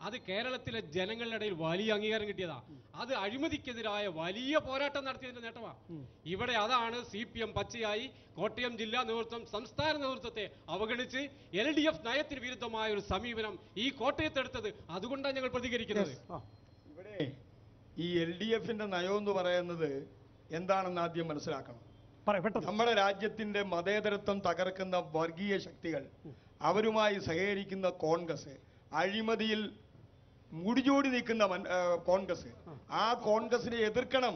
അത് കേരളത്തിലെ ജനങ്ങളുടെ ഇടയിൽ വലിയ അംഗീകാരം കിട്ടിയതാ. അത് അഴിമതിക്കെതിരായ വലിയ പോരാട്ടം നടത്തിയതിന്റെ നേട്ടമാണ്. ഇവിടെ അതാണ് CPM പച്ചയായി കോട്ടയം ജില്ലാ നേതൃത്വം സംസ്ഥാന നേതൃത്വത്തെ അവഗണിച്ച് LDF നയത്തിന് വിരുദ്ധമായ ഒരു സമീപനം ഈ കോട്ടയത്തെടുത്തത്. അതുകൊണ്ടാണ് ഞങ്ങൾ പ്രതികരിക്കുന്നത്. ഇവിടെ ഈ LDFന്റെ നയം എന്ന് പറയുന്നത് എന്താണെന്ന് ആദ്യം മനസ്സിലാക്കണം. നമ്മുടെ രാജ്യത്തിന്റെ മതേതരത്വം തകർക്കുന്ന വർഗീയ ശക്തികൾ, അവരുമായി സഹകരിക്കുന്ന കോൺഗ്രസ്, അഴിമതിയിൽ മുടിചൂടി നിൽക്കുന്ന കോൺഗ്രസ്, ആ കോൺഗ്രസിനെ എതിർക്കണം.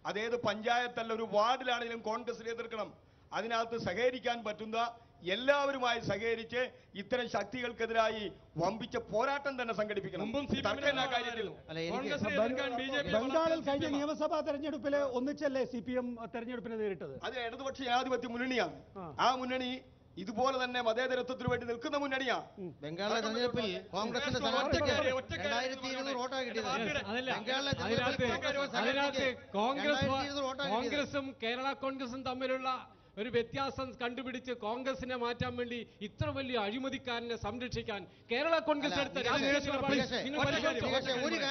അതേത് പഞ്ചായത്തല്ല, ഒരു വാർഡിലാണെങ്കിലും കോൺഗ്രസിനെ എതിർക്കണം. അതിനകത്ത് സഹകരിക്കാൻ പറ്റുന്ന എല്ലാവരുമായി സഹകരിച്ച് ഇത്തരം ശക്തികൾക്കെതിരായി വമ്പിച്ച പോരാട്ടം തന്നെ സംഘടിപ്പിക്കണം. ബംഗാളിൽ കഴിഞ്ഞ നിയമസഭാ തെരഞ്ഞെടുപ്പില് ഒന്നിച്ചല്ലേ CPM തെരഞ്ഞെടുപ്പിനെ നേരിട്ടത്? അത് ഇടതുപക്ഷ ജനാധിപത്യ മുന്നണിയാണ്. ആ മുന്നണി ഇതുപോലെ തന്നെ മതേതരത്വത്തിന് വേണ്ടി നിൽക്കുന്ന മുന്നണിയാണ്. ബംഗാളിലെ തെരഞ്ഞെടുപ്പിൽ കോൺഗ്രസിന്റെ കോൺഗ്രസും കേരള കോൺഗ്രസും തമ്മിലുള്ള ഒരു വ്യത്യാസം കണ്ടുപിടിച്ച് കോൺഗ്രസിനെ മാറ്റാൻ വേണ്ടി ഇത്ര വലിയ അഴിമതിക്കാരനെ സംരക്ഷിക്കാൻ കേരള കോൺഗ്രസ് എടുത്ത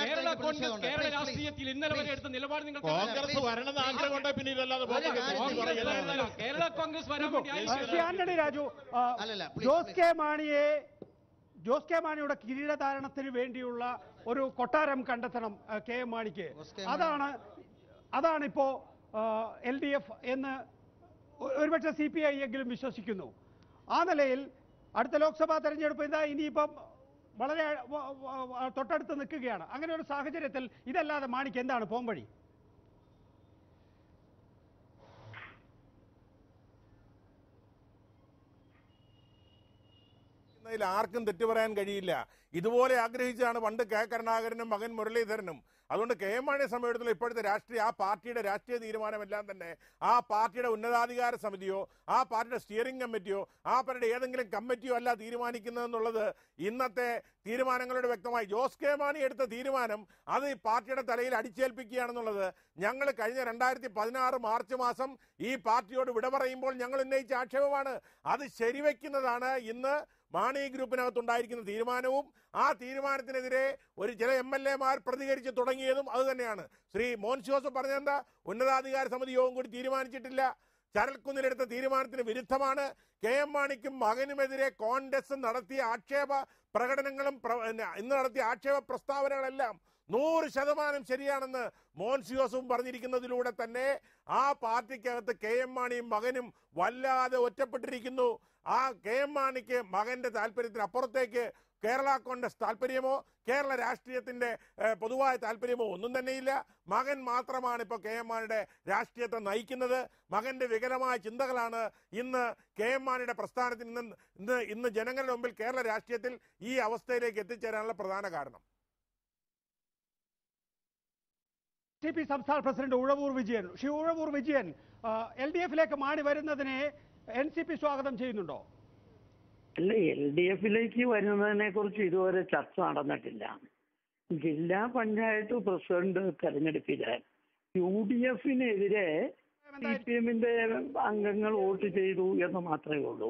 കേരള കോൺഗ്രസ് കേരള രാഷ്ട്രീയത്തിൽ ഇന്നലെ വരെ എടുത്ത നിലപാട് നിങ്ങൾ കേരള കോൺഗ്രസ് വരാൻ വേണ്ടി ആന്റണി രാജു, ജോസ് കെ മാണിയുടെ കിരീടധാരണത്തിന് വേണ്ടിയുള്ള ഒരു കൊട്ടാരം കണ്ടെത്തണം KM മാണിക്ക്. അതാണിപ്പോ LDF എന്ന് ഒരുപക്ഷെ CPI എങ്കിലും വിശ്വസിക്കുന്നു. ആ നിലയിൽ അടുത്ത ലോക്സഭാ തെരഞ്ഞെടുപ്പ് ഇനിയിപ്പം വളരെ തൊട്ടടുത്ത് നിൽക്കുകയാണ്. അങ്ങനെ ഒരു സാഹചര്യത്തിൽ ഇതല്ലാതെ മാണിക്ക് എന്താണ് പോംവഴി? അതിൽ ആർക്കും തെറ്റു പറയാൻ കഴിയില്ല. ഇതുപോലെ ആഗ്രഹിച്ചാണ് പണ്ട് കെ കരുണാകരനും മകൻ മുരളീധരനും. അതുകൊണ്ട് കെ എം മാണിയെ സംബന്ധിച്ചിടത്തോളം ഇപ്പോഴത്തെ ആ പാർട്ടിയുടെ രാഷ്ട്രീയ തീരുമാനമെല്ലാം തന്നെ ആ പാർട്ടിയുടെ ഉന്നതാധികാര സമിതിയോ ആ പാർട്ടിയുടെ സ്റ്റിയറിംഗ് കമ്മിറ്റിയോ ആ പാർട്ടിയുടെ ഏതെങ്കിലും കമ്മിറ്റിയോ അല്ല തീരുമാനിക്കുന്നതെന്നുള്ളത് ഇന്നത്തെ തീരുമാനങ്ങളോട് വ്യക്തമായി. ജോസ് കെ മാണി എടുത്ത തീരുമാനം അത് ഈ പാർട്ടിയുടെ തലയിൽ അടിച്ചേൽപ്പിക്കുകയാണെന്നുള്ളത് ഞങ്ങൾ കഴിഞ്ഞ 2016 മാർച്ച് മാസം ഈ പാർട്ടിയോട് വിട പറയുമ്പോൾ ഞങ്ങൾ ഉന്നയിച്ച ആക്ഷേപമാണ്. അത് ശരിവെക്കുന്നതാണ് ഇന്ന് മാണി ഗ്രൂപ്പിനകത്തുണ്ടായിരിക്കുന്ന തീരുമാനവും ആ തീരുമാനത്തിനെതിരെ ചില MLA-മാർ പ്രതികരിച്ച് തുടങ്ങിയതും അതുതന്നെയാണ്. ശ്രീ മോൻസ് ജോസഫ് പറഞ്ഞെന്താ, ഉന്നതാധികാര സമിതി യോഗം കൂടി തീരുമാനിച്ചിട്ടില്ല. ചരൽക്കുന്നിലെടുത്ത തീരുമാനത്തിന് വിരുദ്ധമാണ്. കെ എം മാണിക്കും മകനുമെതിരെ കോൺഗ്രസ് നടത്തിയ ആക്ഷേപ പ്രകടനങ്ങളും ഇന്ന് നടത്തിയ ആക്ഷേപ പ്രസ്താവനകളെല്ലാം 100% ശരിയാണെന്ന് മോൻസ് ജോസഫും പറഞ്ഞിരിക്കുന്നതിലൂടെ തന്നെ ആ പാർട്ടിക്കകത്ത് കെ എം മാണിയും മകനും വല്ലാതെ ഒറ്റപ്പെട്ടിരിക്കുന്നു. ആ കെ എം മാണിക്ക് മകന്റെ താല്പര്യത്തിന് അപ്പുറത്തേക്ക് കേരള കോൺഗ്രസ് താല്പര്യമോ കേരള രാഷ്ട്രീയത്തിന്റെ പൊതുവായ താല്പര്യമോ ഒന്നും തന്നെയില്ല. മകൻ മാത്രമാണ് ഇപ്പോൾ കെ എം മാണിയുടെ രാഷ്ട്രീയത്തെ നയിക്കുന്നത്. മകന്റെ വികലമായ ചിന്തകളാണ് ഇന്ന് കെ എം മാണിയുടെ പ്രസ്ഥാനത്തിന് ഇന്ന് ജനങ്ങളുടെ മുമ്പിൽ കേരള രാഷ്ട്രീയത്തിൽ ഈ അവസ്ഥയിലേക്ക് എത്തിച്ചേരാനുള്ള പ്രധാന കാരണം. CP സംസ്ഥാന പ്രസിഡന്റ് ഉഴവൂർ വിജയൻ. ശ്രീ ഉഴവൂർ വിജയൻ, LDF-ലേക്ക് മാണി വരുന്നതിനെ NCP സ്വാഗതം ചെയ്യുന്നുണ്ടോ? അല്ല, LDF-ലേക്ക് വരുന്നതിനെ കുറിച്ച് ഇതുവരെ ചർച്ച നടന്നിട്ടില്ല. ജില്ലാ പഞ്ചായത്ത് പ്രസിഡന്റ് തെരഞ്ഞെടുപ്പില് UDF-നെതിരെ CPM-ന്റെ അംഗങ്ങൾ വോട്ട് ചെയ്തു എന്ന് മാത്രമേ ഉള്ളൂ.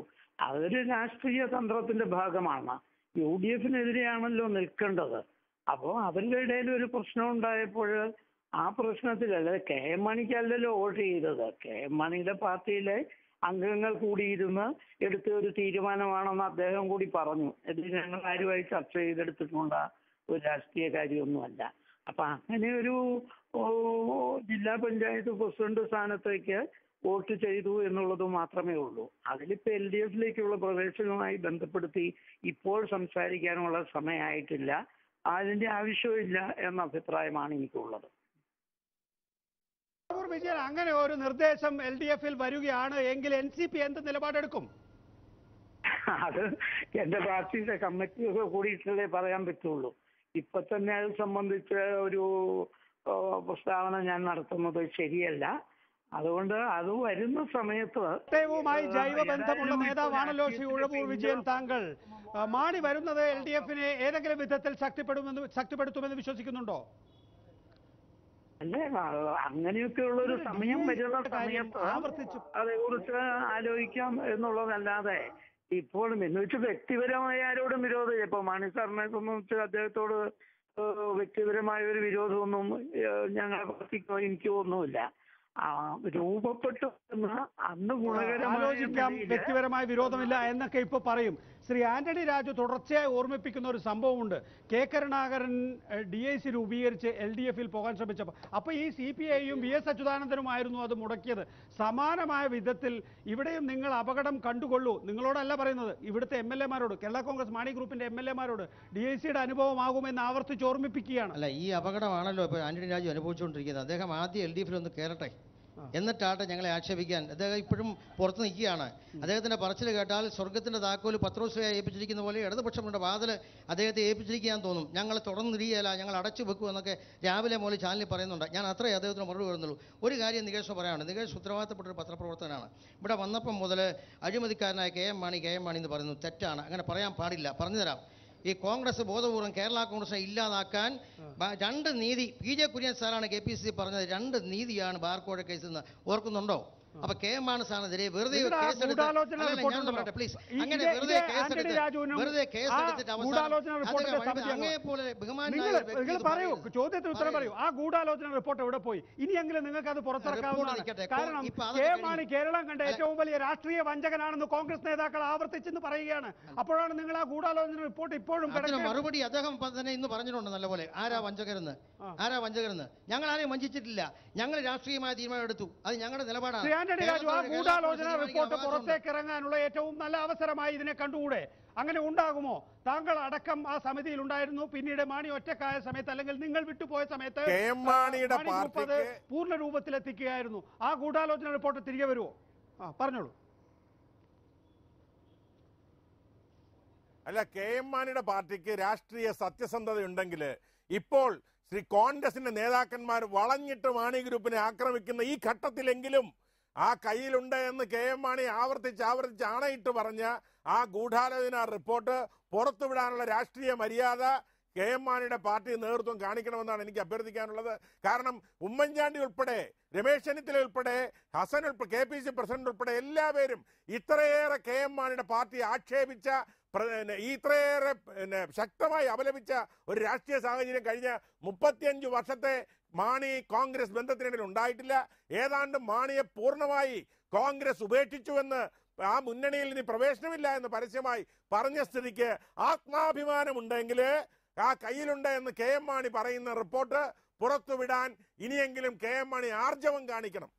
അതൊരു രാഷ്ട്രീയ തന്ത്രത്തിന്റെ ഭാഗമാണ്. UDF-നെതിരെയാണല്ലോ നിൽക്കേണ്ടത്. അപ്പോൾ അവരുടെ ഇടയിൽ ഒരു പ്രശ്നം ഉണ്ടായപ്പോൾ ആ പ്രശ്നത്തിലല്ല, കെ എം മാണിക്കല്ലല്ലോ വോട്ട് ചെയ്തത്. കെ എം മാണിയുടെ പാർട്ടിയിലെ അംഗങ്ങൾ കൂടിയിരുന്ന് എടുത്ത ഒരു തീരുമാനമാണെന്ന് അദ്ദേഹം കൂടി പറഞ്ഞു. ഇത് ഞങ്ങൾ ആരുമായി ചർച്ച ചെയ്തെടുത്തിട്ടുള്ള ഒരു രാഷ്ട്രീയ കാര്യമൊന്നുമല്ല. അപ്പൊ അങ്ങനെ ഒരു ജില്ലാ പഞ്ചായത്ത് പ്രസിഡന്റ് സ്ഥാനത്തേക്ക് വോട്ട് ചെയ്തു എന്നുള്ളത് മാത്രമേ ഉള്ളൂ. അതിലിപ്പോൾ LDF-ലേക്കുള്ള പ്രവേശനവുമായി ബന്ധപ്പെടുത്തി ഇപ്പോൾ സംസാരിക്കാനുള്ള സമയമായിട്ടില്ല. അതിന്റെ ആവശ്യമില്ല എന്ന അഭിപ്രായമാണ് എനിക്കുള്ളത്. വിജയൻ, അങ്ങനെ ഒരു നിർദ്ദേശം LDF-ൽ വരികയാണ് എങ്കിൽ NCP എന്ത് നിലപാടെടുക്കും? അത് എന്റെ പാർട്ടിയുടെ കമ്മിറ്റിയൊക്കെ കൂടിയിട്ടല്ലേ പറയാൻ പറ്റുള്ളൂ. ഇപ്പൊ തന്നെ അത് സംബന്ധിച്ച് ഒരു പ്രസ്താവന ഞാൻ നടത്തുന്നത് ശരിയല്ല. അതുകൊണ്ട് അത് വരുന്ന സമയത്ത് ജൈവ ബന്ധമുള്ള നേതാവാണല്ലോ ശ്രീ ഉഴവൂർ വിജയൻ താങ്കൾ. മാണി വരുന്നത് LDF-നെ ഏതെങ്കിലും വിധത്തിൽ ശക്തിപ്പെടുത്തുമെന്ന് വിശ്വസിക്കുന്നുണ്ടോ? അല്ലേ, അങ്ങനെയൊക്കെയുള്ള ഒരു സമയം വരുന്ന സമയത്ത് അതേക്കുറിച്ച് ആലോചിക്കാം എന്നുള്ളതല്ലാതെ ഇപ്പോഴും എന്ന് വെച്ച് വ്യക്തിപരമായ ആരോടും വിരോധം, ഇപ്പൊ മാണി സാറിനെ സംബന്ധിച്ച് അദ്ദേഹത്തോട് വ്യക്തിപരമായ ഒരു വിരോധമൊന്നും ഞങ്ങളുടെ പാർട്ടിക്കോ എനിക്കോ ഒന്നുമില്ല. രൂപപ്പെട്ടു അന്ന് ആലോചിക്കാം, വ്യക്തിപരമായ വിരോധമില്ല എന്നൊക്കെ ഇപ്പൊ പറയും. ശ്രീ ആന്റണി രാജു തുടർച്ചയായി ഓർമ്മിപ്പിക്കുന്ന ഒരു സംഭവമുണ്ട്. കെ കരുണാകരൻ DIC രൂപീകരിച്ച് LDF-ൽ പോകാൻ ശ്രമിച്ചപ്പോൾ അപ്പൊ ഈ CPI-യും VS അച്യുതാനന്ദനുമായിരുന്നു അത് മുടക്കിയത്. സമാനമായ വിധത്തിൽ ഇവിടെയും നിങ്ങൾ അപകടം കണ്ടുകൊള്ളൂ. നിങ്ങളോടല്ല പറയുന്നത്, ഇവിടുത്തെ MLA-മാരോട്, കേരള കോൺഗ്രസ് മാണി ഗ്രൂപ്പിന്റെ MLA-മാരോട് DIC-യുടെ അനുഭവമാകുമെന്ന് ആവർത്തിച്ച് ഓർമ്മിപ്പിക്കുകയാണ്. അല്ല, ഈ അപകടമാണല്ലോ ഇപ്പോൾ ആന്റണി രാജു അനുഭവിച്ചുകൊണ്ടിരിക്കുന്നത്. അദ്ദേഹം ആദ്യം LDF-ൽ ഒന്ന് കയറട്ടെ, എന്നിട്ടാട്ടെ ഞങ്ങളെ ആക്ഷേപിക്കാൻ. അദ്ദേഹം ഇപ്പോഴും പുറത്ത് നിൽക്കുകയാണ്. അദ്ദേഹത്തിന്റെ പറച്ചിൽ കേട്ടാൽ സ്വർഗത്തിന്റെ താക്കോല് പത്രോസ്വയെ ഏൽപ്പിച്ചിരിക്കുന്ന പോലെ ഇടതുപക്ഷങ്ങളുടെ വാതിൽ അദ്ദേഹത്തെ ഏൽപ്പിച്ചിരിക്കാൻ തോന്നും. ഞങ്ങൾ തുറന്നിരിക്കുകയല്ല, ഞങ്ങൾ അടച്ചു വെക്കും എന്നൊക്കെ രാവിലെ മുതൽ ചാനലിൽ പറയുന്നുണ്ട്. ഞാൻ അത്രേ അദ്ദേഹത്തിന് മറുപടി വരുന്നുള്ളൂ. ഒരു കാര്യം നികേഷ് പറയാനുണ്ട്. നികേഷ് ഉത്തരവാദിത്തപ്പെട്ട ഒരു പത്രപ്രവർത്തകനാണ്. ഇവിടെ വന്നപ്പം മുതൽ അഴിമതിക്കാരനായ കെ എം മാണി എന്ന് പറയുന്നത് തെറ്റാണ്. അങ്ങനെ പറയാൻ പാടില്ല. പറഞ്ഞുതരാം. ഈ കോൺഗ്രസ് ബോധപൂർവം കേരള കോൺഗ്രസിനെ ഇല്ലാതാക്കാൻ 2 നീതി, PJ കുര്യൻ സാറാണ് KPCC പറഞ്ഞത്, 2 നീതിയാണ് ബാർക്കോഴ കേസ് എന്ന് ഓർക്കുന്നുണ്ടോ? അപ്പൊ കെ എം മാണിസാണെതിരെ വെറുതെ കേസെടുത്ത് പറയൂ, ചോദ്യത്തിന് ഉത്തരം പറയൂ. ആ ഗൂഢാലോചന റിപ്പോർട്ട് എവിടെ പോയി? ഇനിയെങ്കിലും നിങ്ങൾക്ക് അത് പുറത്തിറക്കാവുന്നതാണ്. കാരണം കെ എം മാണി കേരളം കണ്ട ഏറ്റവും വലിയ രാഷ്ട്രീയ വഞ്ചകനാണെന്ന് കോൺഗ്രസ് നേതാക്കൾ ആവർത്തിച്ചെന്ന് പറയുകയാണ്. അപ്പോഴാണ് നിങ്ങൾ ആ ഗൂഢാലോചന റിപ്പോർട്ട് ഇപ്പോഴും മറുപടി അദ്ദേഹം തന്നെ ഇന്ന് പറഞ്ഞിട്ടുണ്ട് നല്ലപോലെ. ആരാ വഞ്ചകരെന്ന് ഞങ്ങൾ ആരെയും വഞ്ചിച്ചിട്ടില്ല. ഞങ്ങൾ രാഷ്ട്രീയമായ തീരുമാനം എടുത്തു. അത് ഞങ്ങളുടെ നിലപാടാണ്. ഗൂഢാലോചന റിപ്പോർട്ട് പുറത്തേക്ക് ഇറങ്ങാനുള്ള ഏറ്റവും നല്ല അവസരമായി ഇതിനെ കണ്ടുകൂടെ? അങ്ങനെ ഉണ്ടാകുമോ? താങ്കൾ അടക്കം ആ സമിതിയിൽ ഉണ്ടായിരുന്നു. പിന്നീട് മാണി ഒറ്റക്കായ സമയത്ത്, അല്ലെങ്കിൽ നിങ്ങൾ വിട്ടുപോയ സമയത്ത് പൂർണ്ണ രൂപത്തിലെത്തിക്കുകയായിരുന്നു. ആ ഗൂഢാലോചന റിപ്പോർട്ട് തിരികെ വരുമോ? പറഞ്ഞോളൂ. അല്ല, KM മാണിയുടെ പാർട്ടിക്ക് രാഷ്ട്രീയ സത്യസന്ധതയുണ്ടെങ്കിൽ ഇപ്പോൾ ശ്രീ കോൺഗ്രസിന്റെ നേതാക്കന്മാർ വളഞ്ഞിട്ട് മാണി ഗ്രൂപ്പിനെ ആക്രമിക്കുന്ന ഈ ഘട്ടത്തിലെങ്കിലും ആ കയ്യിലുണ്ട് എന്ന് KM മാണി ആവർത്തിച്ച് ആണയിട്ട് പറഞ്ഞ ആ ഗൂഢാലോചന റിപ്പോർട്ട് പുറത്തുവിടാനുള്ള രാഷ്ട്രീയ മര്യാദ KM മാണിയുടെ പാർട്ടി നേതൃത്വം കാണിക്കണമെന്നാണ് എനിക്ക് അഭ്യർത്ഥിക്കാനുള്ളത്. കാരണം ഉമ്മൻചാണ്ടി ഉൾപ്പെടെ, രമേശ് ചെന്നിത്തല ഉൾപ്പെടെ, ഹസൻ ഉൾപ്പെടെ, KPC പ്രസിഡന്റ് ഉൾപ്പെടെ എല്ലാവരും ഇത്രയേറെ KM മാണിയുടെ പാർട്ടി ആക്ഷേപിച്ച, ഇത്രയേറെ ശക്തമായി അപലപിച്ച ഒരു രാഷ്ട്രീയ സാഹചര്യം കഴിഞ്ഞ 35 വർഷത്തെ മാണി കോൺഗ്രസ് ബന്ധത്തിനിടയിൽ ഉണ്ടായിട്ടില്ല. ഏതാണ്ട് മാണിയെ പൂർണ്ണമായി കോൺഗ്രസ് ഉപേക്ഷിച്ചുവെന്ന്, ആ മുന്നണിയിൽ ഇനി പ്രവേശനമില്ല എന്ന് പരസ്യമായി പറഞ്ഞ സ്ഥിതിക്ക് ആത്മാഭിമാനമുണ്ടെങ്കിൽ ആ കയ്യിലുണ്ട് എന്ന് KM മാണി പറയുന്ന റിപ്പോർട്ട് പുറത്തുവിടാൻ ഇനിയെങ്കിലും KM മാണി ആർജവം കാണിക്കണം.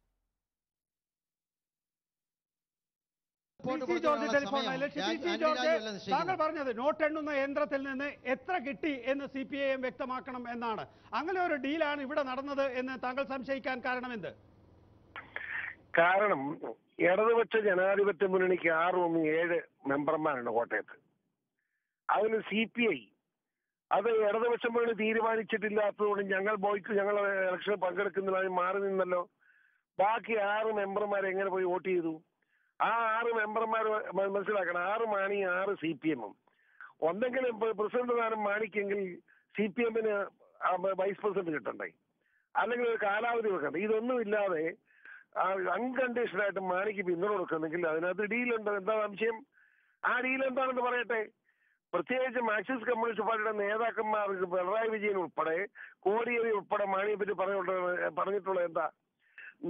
താങ്കൾ പറഞ്ഞത് നോട്ട് എണ്ണുന്ന യന്ത്രത്തിൽ നിന്ന് എത്ര കിട്ടി എന്ന് CPIM വ്യക്തമാക്കണം എന്നാണ്. അങ്ങനെ ഒരു ഡീലാണ് ഇവിടെ നടന്നത് എന്ന് താങ്കൾ സംശയിക്കാൻ കാരണമെന്ത്? കാരണം ഇടതുപക്ഷ ജനാധിപത്യ മുന്നണിക്ക് 6-7 മെമ്പർമാരുണ്ട് കോട്ടയത്ത്. അതിന് CPI അത് ഇടതുപക്ഷ മുന്നണി തീരുമാനിച്ചിട്ടില്ലാത്തതുകൊണ്ട് ഞങ്ങൾ ഇലക്ഷനിൽ പങ്കെടുക്കുന്നതിൽ മാറി നിന്നല്ലോ. ബാക്കി 6 മെമ്പർമാർ എങ്ങനെ പോയി വോട്ട് ചെയ്തു? ആ 6 മെമ്പർമാർ മനസ്സിലാക്കണം, 6 മാണി 6 CPM. ഒന്നെങ്കിലും പ്രസിഡന്റ് സ്ഥാനം മാണിക്കെങ്കിൽ CPM-ന് വൈസ് പ്രസിഡന്റ് കിട്ടണ്ടേ, അല്ലെങ്കിൽ ഒരു കാലാവധി വെക്കണ്ടേ? ഇതൊന്നും ഇല്ലാതെ അൺകണ്ടീഷനായിട്ട് മാണിക്ക് പിന്തുണ കൊടുക്കുന്നെങ്കിൽ അതിനകത്ത് ഡീലുണ്ട്. എന്താ സംശയം? ആ ഡീൽ എന്താണെന്ന് പറയട്ടെ. പ്രത്യേകിച്ച് മാർക്സിസ്റ്റ് കമ്മ്യൂണിസ്റ്റ് പാർട്ടിയുടെ നേതാക്കന്മാർ പിണറായി വിജയൻ ഉൾപ്പെടെ, കോടിയേരി ഉൾപ്പെടെ മാണിയെ പറ്റി പറഞ്ഞിട്ടുള്ളത് എന്താ?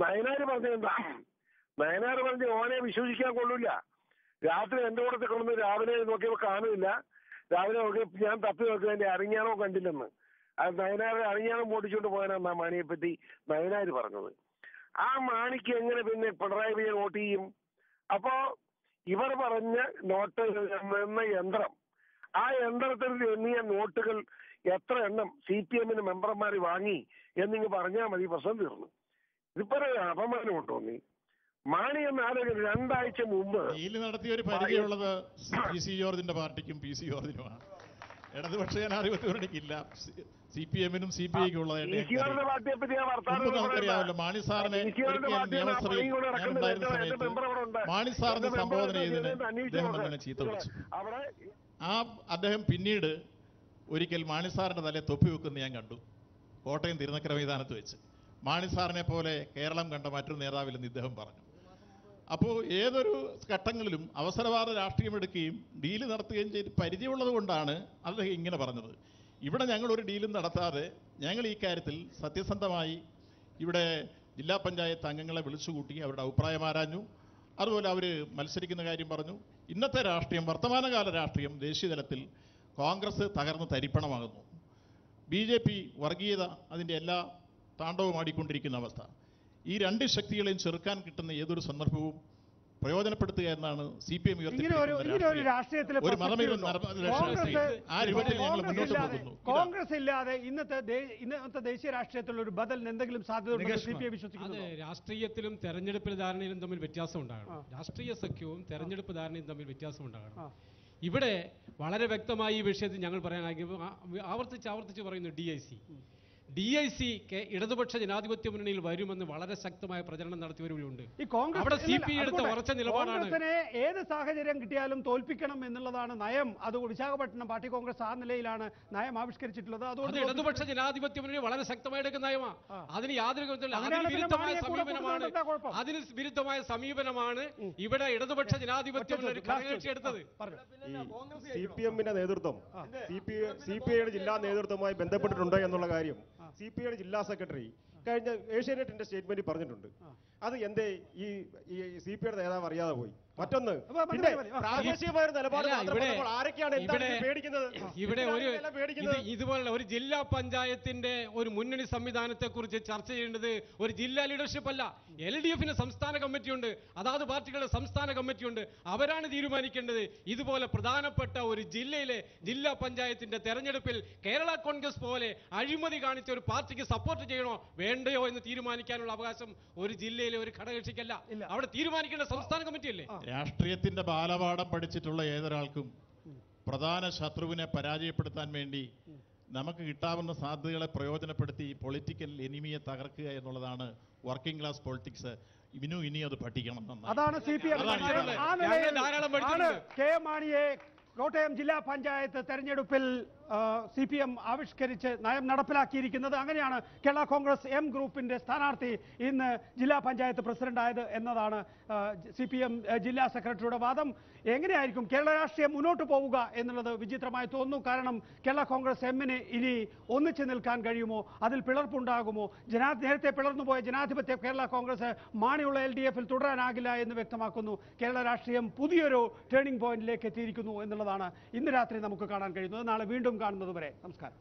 നയനാർ പറഞ്ഞെന്താ? നയനാർ പറഞ്ഞ് ഓനെ വിശ്വസിക്കാൻ കൊള്ളില്ല. രാത്രി എന്റെ കൂടെ കൊണ്ടുവന്ന് രാവിലെ നോക്കിയപ്പോൾ കാണുന്നില്ല. രാവിലെ നോക്കി ഞാൻ തപ്പി നോക്കി എന്റെ അറിഞ്ഞാണോ കണ്ടില്ലെന്ന്. അത് നയനാർ അറിഞ്ഞാണോ ഓടിച്ചുകൊണ്ട് പോകാനാ മാണിയെ പറ്റി നയനാർ പറഞ്ഞത്. ആ മാണിക്ക് എങ്ങനെ പിന്നെ പിണറായി വിജയൻ വോട്ട് ചെയ്യും? അപ്പോ ഇവർ പറഞ്ഞ നോട്ട് എന്ന യന്ത്രം, ആ യന്ത്രത്തിൽ എണ്ണിയ നോട്ടുകൾ എത്ര എണ്ണം CPM-ന് മെമ്പർമാർ വാങ്ങി എന്നിങ്ങ് പറഞ്ഞാൽ മതി, പ്രശ്നം തീർന്നു. ഇതിപ്പോ അപമാനം തോന്നി. മാണി എന്ന ആലോചന 2 ആഴ്ച മുമ്പ് നടത്തിയ ഒരു പരിധിയുള്ളത് PC ജോർജിന്റെ പാർട്ടിക്കും PC ജോർജിനുമാണ്. ഇടതുപക്ഷ ജനാധിപത്യ മുന്നണിക്കില്ല. CPM-നും CPI-ക്കും ഉള്ളതായിട്ടറിയാമല്ലോ. മാണി സാറിനെ നിയമസഭയിൽ മാണി സാറിനെ സംബോധന ചെയ്തതിന് അദ്ദേഹം അങ്ങനെ ചീത്ത വിളിച്ചു. അദ്ദേഹം പിന്നീട് ഒരിക്കൽ മാണി സാറിന്റെ തലയെ തൊപ്പി വെക്കുന്ന ഞാൻ കണ്ടു, കോട്ടയം തിരുനക്കര മൈതാനത്ത് വെച്ച്. മാണി സാറിനെ പോലെ കേരളം കണ്ട മറ്റൊരു നേതാവില്ലെന്ന് ഇദ്ദേഹം പറഞ്ഞു. അപ്പോൾ ഏതൊരു ഘട്ടങ്ങളിലും അവസരവാദ രാഷ്ട്രീയം എടുക്കുകയും ഡീല് നടത്തുകയും ചെയ്ത് പരിചയമുള്ളത് കൊണ്ടാണ് അദ്ദേഹം ഇങ്ങനെ പറഞ്ഞത്. ഇവിടെ ഞങ്ങൾ ഒരു ഡീലും നടത്താതെ ഞങ്ങൾ ഈ കാര്യത്തിൽ സത്യസന്ധമായി ഇവിടെ ജില്ലാ പഞ്ചായത്ത് അംഗങ്ങളെ വിളിച്ചുകൂട്ടി അവരുടെ അഭിപ്രായം ആരാഞ്ഞു. അതുപോലെ അവർ മത്സരിക്കുന്ന കാര്യം പറഞ്ഞു. ഇന്നത്തെ രാഷ്ട്രീയം, വർത്തമാനകാല രാഷ്ട്രീയം ദേശീയ തലത്തിൽ കോൺഗ്രസ് തകർന്ന് തരിപ്പണമാകുന്നു. BJP വർഗീയത അതിൻ്റെ എല്ലാ താണ്ഡവമാടിക്കൊണ്ടിരിക്കുന്ന അവസ്ഥ. ഈ 2 ശക്തികളെയും ചെറുക്കാൻ കിട്ടുന്ന ഏതൊരു സന്ദർഭവും പ്രയോജനപ്പെടുത്തുക എന്നാണ് CPM കോൺഗ്രസ് ഇല്ലാതെ ഇന്നത്തെ ദേശീയ രാഷ്ട്രീയത്തിലുള്ള ഒരു ബദൽ എന്തെങ്കിലും സാധ്യത? രാഷ്ട്രീയത്തിലും തെരഞ്ഞെടുപ്പ് ധാരണയിലും തമ്മിൽ വ്യത്യാസം ഉണ്ടാകണം. രാഷ്ട്രീയ സഖ്യവും തെരഞ്ഞെടുപ്പ് ധാരണയും തമ്മിൽ വ്യത്യാസം ഉണ്ടാകണം. ഇവിടെ വളരെ വ്യക്തമായി ഈ വിഷയത്തിൽ ഞങ്ങൾ പറയാൻ ആവർത്തിച്ച് പറയുന്നു DIC ഇടതുപക്ഷ ജനാധിപത്യ മുന്നണിയിൽ വരുമെന്ന് വളരെ ശക്തമായ പ്രചരണം നടത്തിയവരുണ്ട്. അവിടെ CPI എടുത്ത ഉറച്ച നിലപാടാണ്. ഏത് സാഹചര്യം കിട്ടിയാലും തോൽപ്പിക്കണം എന്നുള്ളതാണ് നയം. അത് വിശാഖപട്ടണം പാർട്ടി കോൺഗ്രസ് ആ നിലയിലാണ് നയം ആവിഷ്കരിച്ചിട്ടുള്ളത്. അതുകൊണ്ട് ഇടതുപക്ഷ ജനാധിപത്യ മുന്നണി വളരെ ശക്തമായി എടുക്കുന്ന നയമാണ്. അതിന് യാതൊരു വിരുദ്ധമായ സമീപനമാണ് ഇവിടെ ഇടതുപക്ഷ ജനാധിപത്യ മുന്നണി ഘടകകക്ഷി എടുത്തത്. CPM-ന്റെ നേതൃത്വം CPI-യുടെ ജില്ലാ നേതൃത്വവുമായി ബന്ധപ്പെട്ടിട്ടുണ്ട് എന്നുള്ള കാര്യം CPI-യുടെ ജില്ലാ സെക്രട്ടറി കഴിഞ്ഞ ഏഷ്യാനെറ്റിന്റെ സ്റ്റേറ്റ്മെന്റിൽ പറഞ്ഞിട്ടുണ്ട്. അത് എന്തേ ഈ CPI-യുടെ നേതാവ് അറിയാതെ പോയി? മറ്റൊന്ന്, പിന്നെ പ്രാദേശികമായ നിലപാട് ആരൊക്കെയാണ് പേടിക്കുന്നത്? ഇവിടെ ഇതുപോലുള്ള ഒരു ജില്ലാ പഞ്ചായത്തിന്റെ ഒരു മുന്നണി സംവിധാനത്തെ കുറിച്ച് ചർച്ച ചെയ്യേണ്ടത് ഒരു ജില്ലാ ലീഡർഷിപ്പ് അല്ല. LDF-ന് സംസ്ഥാന കമ്മിറ്റിയുണ്ട്, അതാത് പാർട്ടികളുടെ സംസ്ഥാന കമ്മിറ്റിയുണ്ട്. അവരാണ് തീരുമാനിക്കേണ്ടത്. ഇതുപോലെ പ്രധാനപ്പെട്ട ഒരു ജില്ലയിലെ ജില്ലാ പഞ്ചായത്തിന്റെ തെരഞ്ഞെടുപ്പിൽ കേരള കോൺഗ്രസ് പോലെ അഴിമതി കാണിച്ച ഒരു പാർട്ടിക്ക് സപ്പോർട്ട് ചെയ്യണോ വേണ്ടയോ എന്ന് തീരുമാനിക്കാനുള്ള അവകാശം ഒരു ജില്ലയിലെ ഒരു ഘടകകക്ഷിക്കല്ല. അവിടെ തീരുമാനിക്കേണ്ട സംസ്ഥാന കമ്മിറ്റിയല്ലേ. രാഷ്ട്രീയത്തിന്റെ ബാലപാഠം പഠിച്ചിട്ടുള്ള ഏതൊരാൾക്കും പ്രധാന ശത്രുവിനെ പരാജയപ്പെടുത്താൻ വേണ്ടി നമുക്ക് കിട്ടാവുന്ന സാധ്യതകളെ പ്രയോജനപ്പെടുത്തി പൊളിറ്റിക്കൽ എനിമിയെ തകർക്കുക എന്നുള്ളതാണ് വർക്കിംഗ് ക്ലാസ് പൊളിറ്റിക്സ്. ഇനി അത് പഠിക്കണം. അതാണ് CPM. കെ എം മാണിയെ കോട്ടയം ജില്ലാ പഞ്ചായത്ത് തെരഞ്ഞെടുപ്പിൽ CPM ആവിഷ്കരിച്ച് നയം നടപ്പിലാക്കിയിരിക്കുന്നത്. അങ്ങനെയാണ് കേരള കോൺഗ്രസ് എം ഗ്രൂപ്പിന്റെ സ്ഥാനാർത്ഥി ഇന്ന് ജില്ലാ പഞ്ചായത്ത് പ്രസിഡന്റായത് എന്നതാണ് CPM ജില്ലാ സെക്രട്ടറിയുടെ വാദം. എങ്ങനെയായിരിക്കും കേരള രാഷ്ട്രീയം മുന്നോട്ട് പോവുക എന്നുള്ളത് വിചിത്രമായി തോന്നുന്നു. കാരണം കേരള കോൺഗ്രസ് എമ്മിന് ഇനി ഒന്നിച്ചു നിൽക്കാൻ കഴിയുമോ? അതിൽ പിളർപ്പുണ്ടാകുമോ? നേരത്തെ പിളർന്നുപോയ ജനാധിപത്യ കേരള കോൺഗ്രസ് മാണിയുള്ള LDF-ൽ തുടരാനാകില്ല എന്ന് വ്യക്തമാക്കുന്നു. കേരള രാഷ്ട്രീയം പുതിയൊരു ടേണിംഗ് പോയിന്റിലേക്ക് എത്തിയിരിക്കുന്നു എന്നുള്ളതാണ് ഇന്ന് രാത്രി നമുക്ക് കാണാൻ കഴിയുന്നത്. നാളെ വീണ്ടും കാണുന്നത് വരെ നമസ്കാരം.